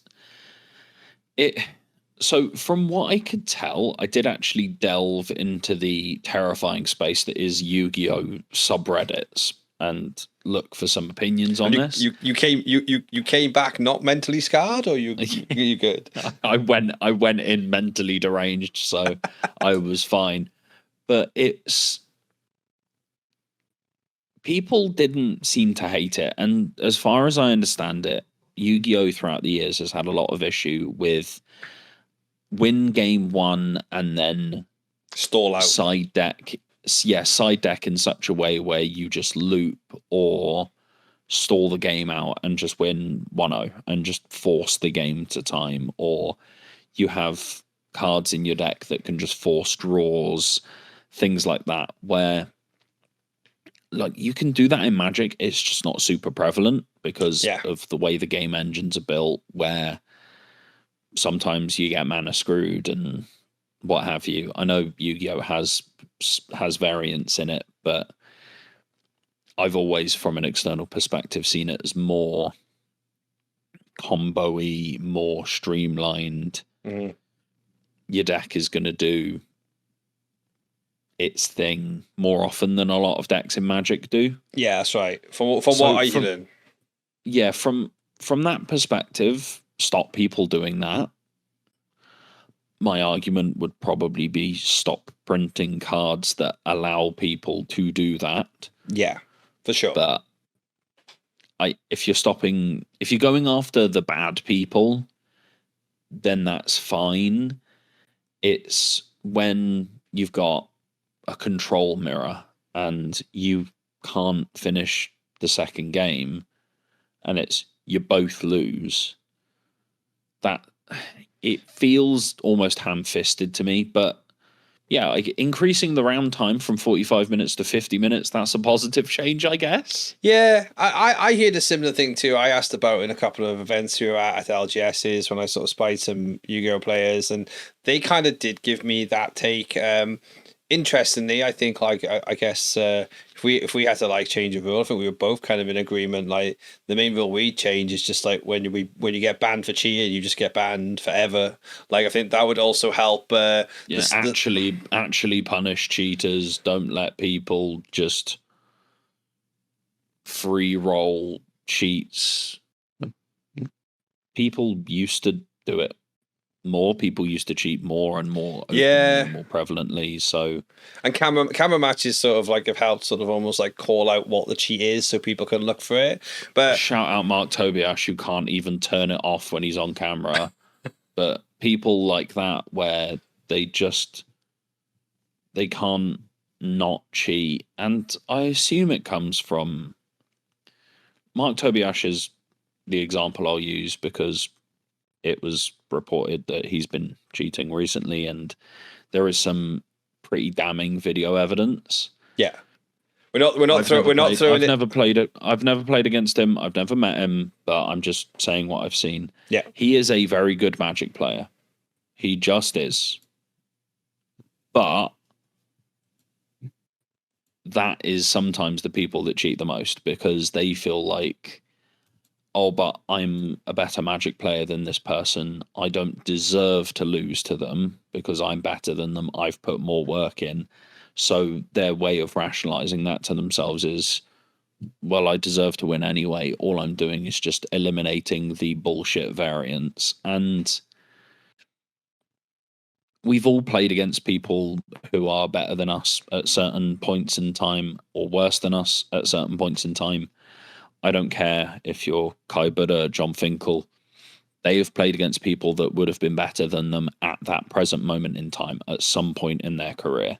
so from what I could tell, I did actually delve into the terrifying space that is Yu-Gi-Oh subreddits and look for some opinions on this. You came back not mentally scarred, or you good? I went in mentally deranged, so I was fine. But people didn't seem to hate it, and as far as I understand it, Yu-Gi-Oh throughout the years has had a lot of issue with win game 1 and then stall out side deck in such a way where you just loop or stall the game out and just win 1-0 and just force the game to time, or you have cards in your deck that can just force draws, things like that, where like you can do that in Magic. It's just not super prevalent because of the way the game engines are built, where sometimes you get mana screwed and what have you. I know Yu-Gi-Oh has has variance in it, but I've always, from an external perspective, seen it as more combo-y, more streamlined. Mm-hmm. Your deck is going to do its thing more often than a lot of decks in Magic do. Yeah, that's right. From what I did. Yeah, from that perspective, stop people doing that. My argument would probably be stop printing cards that allow people to do that. Yeah, for sure. But if you're going after the bad people, then that's fine. It's when you've got a control mirror and you can't finish the second game and you both lose, that it feels almost ham-fisted to me. But yeah, like increasing the round time from 45 minutes to 50 minutes, that's a positive change, I guess. Yeah, I heard a similar thing too. I asked about in a couple of events we were at LGS's when I sort of spied some Yu-Gi-Oh players, and they kind of did give me that take. Interestingly, I think like I guess if we had to like change a rule, I think we were both kind of in agreement. Like the main rule we change is just like when you get banned for cheating, you just get banned forever. Like I think that would also help. Actually punish cheaters. Don't let people just free roll cheats. People used to do it more. People used to cheat more and more openly and more prevalently. So, and camera matches sort of like have helped sort of almost like call out what the cheat is so people can look for it. But shout out Mark Tobias, who can't even turn it off when he's on camera. But people like that where they can't not cheat, and I assume it comes from Mark Tobias is the example I'll use because it was reported that he's been cheating recently, and there is some pretty damning video evidence. Yeah, we're not throwing. I've never played it. I've never played against him. I've never met him, but I'm just saying what I've seen. Yeah, he is a very good Magic player. He just is. But that is sometimes the people that cheat the most because they feel like, oh, but I'm a better Magic player than this person. I don't deserve to lose to them because I'm better than them. I've put more work in. So their way of rationalizing that to themselves is, well, I deserve to win anyway. All I'm doing is just eliminating the bullshit variance. And we've all played against people who are better than us at certain points in time or worse than us at certain points in time. I don't care if you're Kai Buddha, John Finkel. They have played against people that would have been better than them at that present moment in time at some point in their career.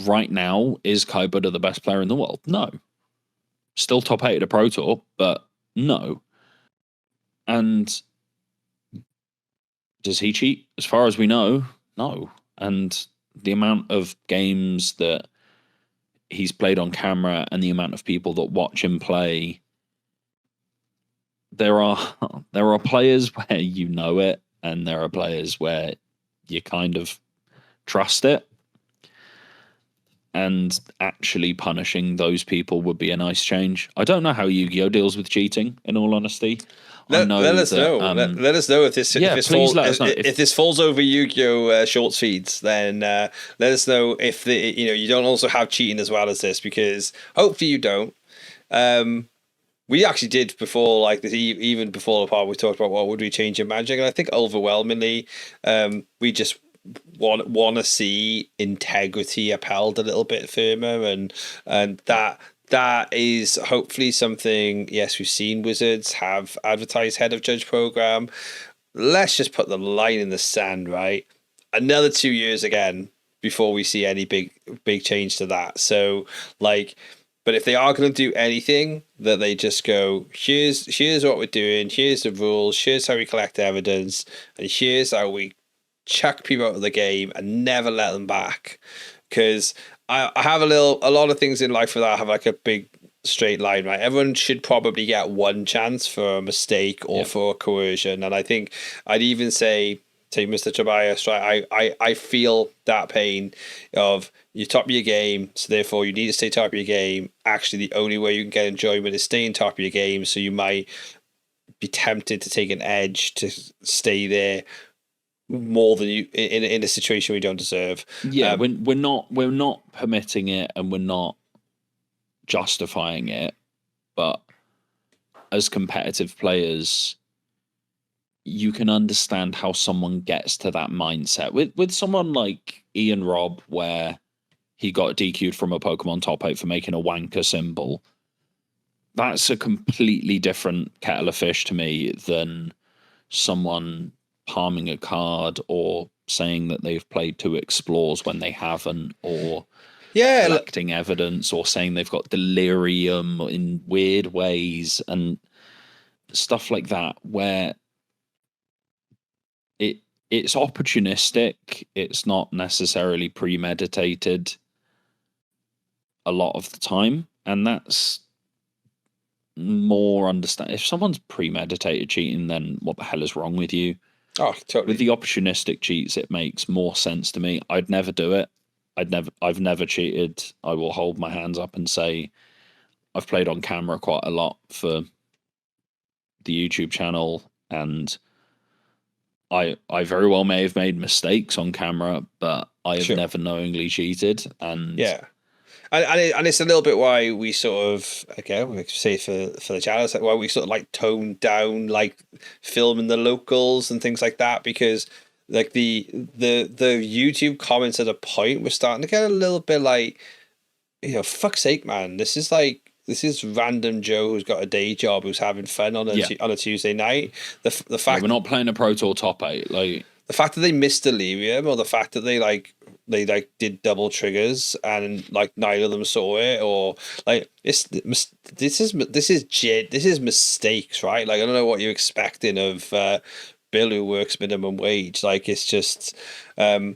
Right now, is Kai Buddha the best player in the world? No. Still top 8 at a Pro Tour, but no. And does he cheat? As far as we know, no. And the amount of games that he's played on camera and the amount of people that watch him play, there are players where you know it, and there are players where you kind of trust it. And actually punishing those people would be a nice change. I don't know how Yu-Gi-Oh deals with cheating, in all honesty. Let us know. Let us know if this falls over Yu-Gi-Oh shorts feeds. Then let us know if you don't also have cheating as well as this, because hopefully you don't. We actually did before, like even before the part, we talked about what would we change in Magic, and I think overwhelmingly, we just want to see integrity upheld a little bit firmer, and that is hopefully something. Yes, we've seen Wizards have advertised head of judge program. Let's just put the line in the sand, right? Another 2 years again before we see any big change to that. So like, but if they are going to do anything, that they just go, here's what we're doing, here's the rules, here's how we collect evidence, and here's how we chuck people out of the game and never let them back. Because I have a lot of things in life where I have like a big straight line, right? Everyone should probably get one chance for a mistake or for a coercion. And I think I'd even say take Mr. Tobias, right? I feel that pain of you're top of your game, so therefore you need to stay top of your game. Actually, the only way you can get enjoyment is staying top of your game, so you might be tempted to take an edge to stay there more than you in a situation we don't deserve. Yeah, we're not permitting it and we're not justifying it, but as competitive players, you can understand how someone gets to that mindset. With someone like Ian Robb, where he got DQ'd from a Pokemon top 8 for making a wanker symbol, that's a completely different kettle of fish to me than someone palming a card or saying that they've played 2 explores when they haven't, or collecting evidence, or saying they've got delirium in weird ways and stuff like that, where it's opportunistic. It's not necessarily premeditated a lot of the time, and that's more understand. If someone's premeditated cheating, then what the hell is wrong with you? Oh, totally. With the opportunistic cheats, it makes more sense to me. I'd never do it. I've never cheated. I will hold my hands up and say I've played on camera quite a lot for the YouTube channel, and I very well may have made mistakes on camera, but I have never knowingly cheated. And and it's a little bit why we sort of, again, we say for the channel, it's like why we sort of like toned down like filming the locals and things like that, because like the YouTube comments at a point were starting to get a little bit like, fuck's sake, man, this is random Joe who's got a day job who's having fun on a Tuesday night. The fact we're not playing a Pro Tour top 8, like the fact that they missed Delirium, or the fact that they did double triggers and like neither of them saw it, or like this is mistakes, right? Like I don't know what you're expecting of Bill who works minimum wage. Like it's just so.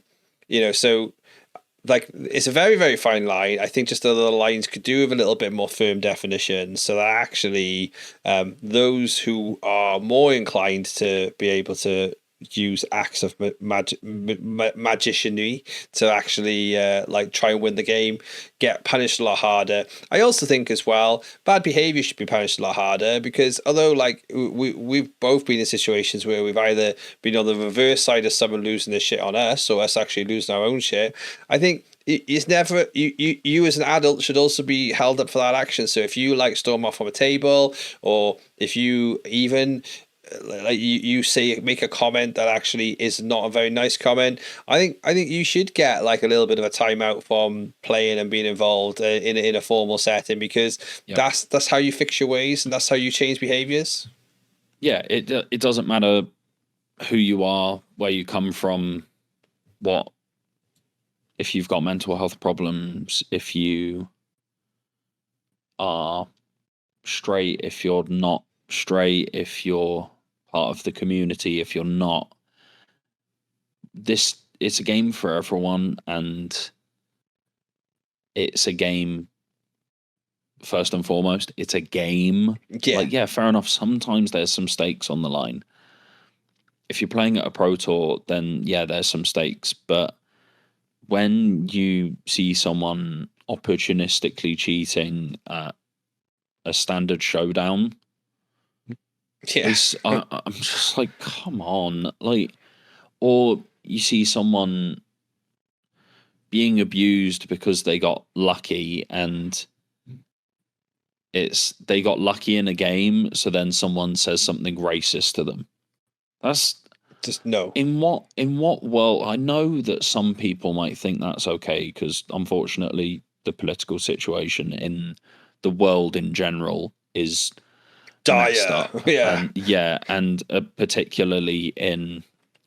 Like it's a very, very fine line. I think just the lines could do with a little bit more firm definition, so that actually those who are more inclined to be able to use acts of magicianry to actually like try and win the game get punished a lot harder. I also think as well bad behavior should be punished a lot harder, because although like we've both been in situations where we've either been on the reverse side of someone losing their shit on us or us actually losing our own shit, I think it's never you as an adult should also be held up for that action. So if you like storm off from a table, or if you even like you say make a comment that actually is not a very nice comment, I think you should get like a little bit of a timeout from playing and being involved in a formal setting, because that's how you fix your ways and that's how you change behaviors. Yeah, it doesn't matter who you are, where you come from, if you've got mental health problems, if you are straight, if you're not straight, if you're part of the community, if you're not. It's a game for everyone, and it's a game first and foremost. It's a game. Yeah, fair enough. Sometimes there's some stakes on the line. If you're playing at a Pro Tour, then yeah, there's some stakes. But when you see someone opportunistically cheating at a standard showdown, I'm just like, come on, like, or you see someone being abused because they got lucky, and they got lucky in a game, so then someone says something racist to them. That's just no. In what world? I know that some people might think that's okay, because unfortunately the political situation in the world in general is dire. And particularly in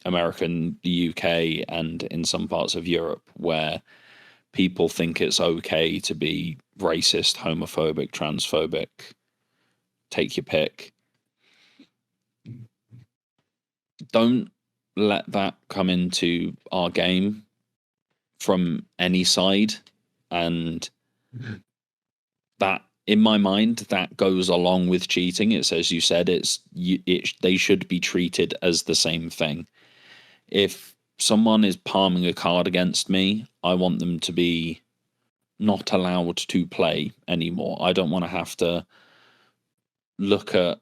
America and the UK and in some parts of Europe, where people think it's okay to be racist, homophobic, transphobic, take your pick. Don't let that come into our game from any side, and that, in my mind, that goes along with cheating. It's, as you said, they should be treated as the same thing. if someone is palming a card against me, I want them to be not allowed to play anymore. I don't want to have to look at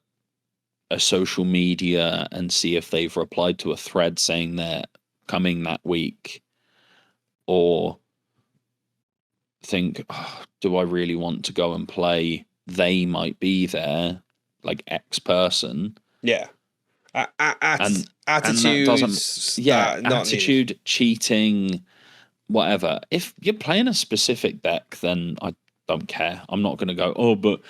a social media and see if they've replied to a thread saying they're coming that week, or think, oh, do I really want to go and play? They might be there, like X person. Yeah. Attitude. Attitude, cheating, whatever. If you're playing a specific deck, then I don't care. I'm not going to go, oh, but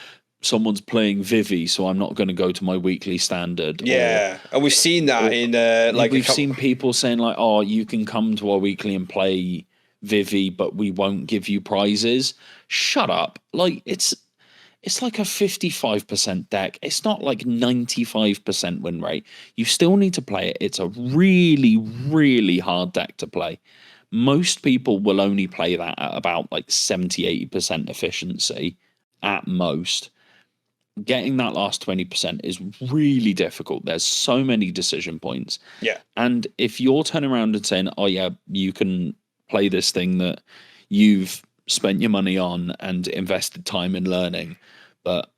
someone's playing Vivi, so I'm not going to go to my weekly standard. Yeah, and we've seen that we've seen people saying like, oh, you can come to our weekly and play Vivi, but we won't give you prizes. Shut up. Like, it's like a 55% deck. It's not like 95% win rate. You still need to play it. It's a really, really hard deck to play. Most people will only play that at about like 70-80% efficiency at most. Getting that last 20% is really difficult. There's so many decision points. Yeah. And if you're turning around and saying, oh yeah, you can play this thing that you've spent your money on and invested time in learning, but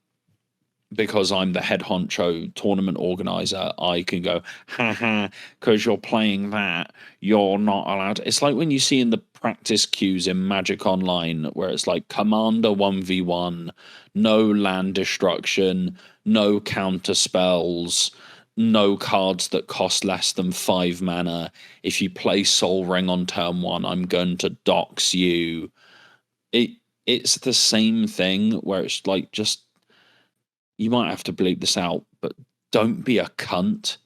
because I'm the head honcho tournament organizer, I can go, haha, because you're playing that, you're not allowed. It's like when you see in the practice queues in Magic Online, where it's like Commander 1v1, no land destruction, no counter spells, no cards that cost less than 5 mana. If you play Soul Ring on turn 1, I'm going to dox you. It's the same thing where it's like, just, you might have to bleep this out, but don't be a cunt.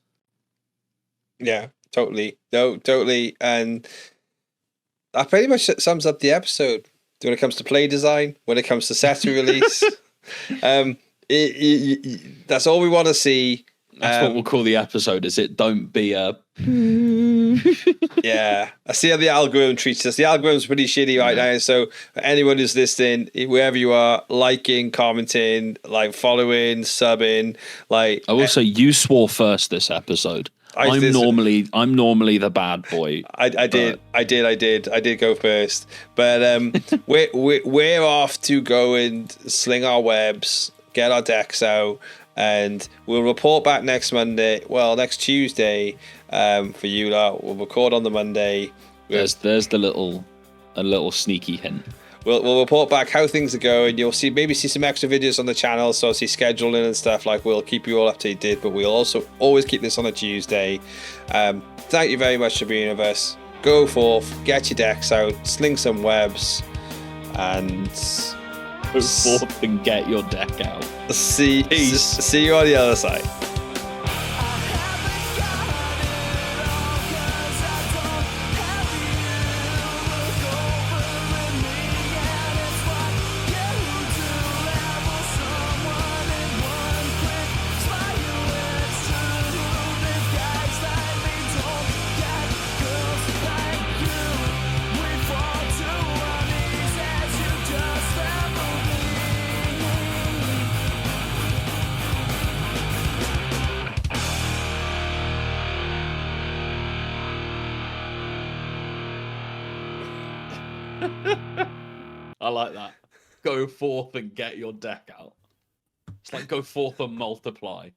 Yeah, totally. No, totally. And that pretty much sums up the episode. When it comes to play design, when it comes to set release, that's all we want to see. That's what we'll call the episode, is it? Don't be a... Yeah, I see how the algorithm treats us. The algorithm's pretty shitty right now, so for anyone who's listening, wherever you are, liking, commenting, like following, subbing, like... I will say, you swore first this episode. I'm normally the bad boy. I did go first, but we're off to go and sling our webs, get our decks out, and we'll report back next Tuesday. For you lot, we'll record on the Monday. There's a little sneaky hint. We'll report back how things are going. You'll maybe see some extra videos on the channel, so see scheduling and stuff. Like, we'll keep you all updated, but we'll also always keep this on a Tuesday. Thank you very much for being with us. Go forth, get your decks out, sling some webs, and go forth and get your deck out. See you on the other side. I like that. Go forth and get your deck out. It's like go forth and multiply.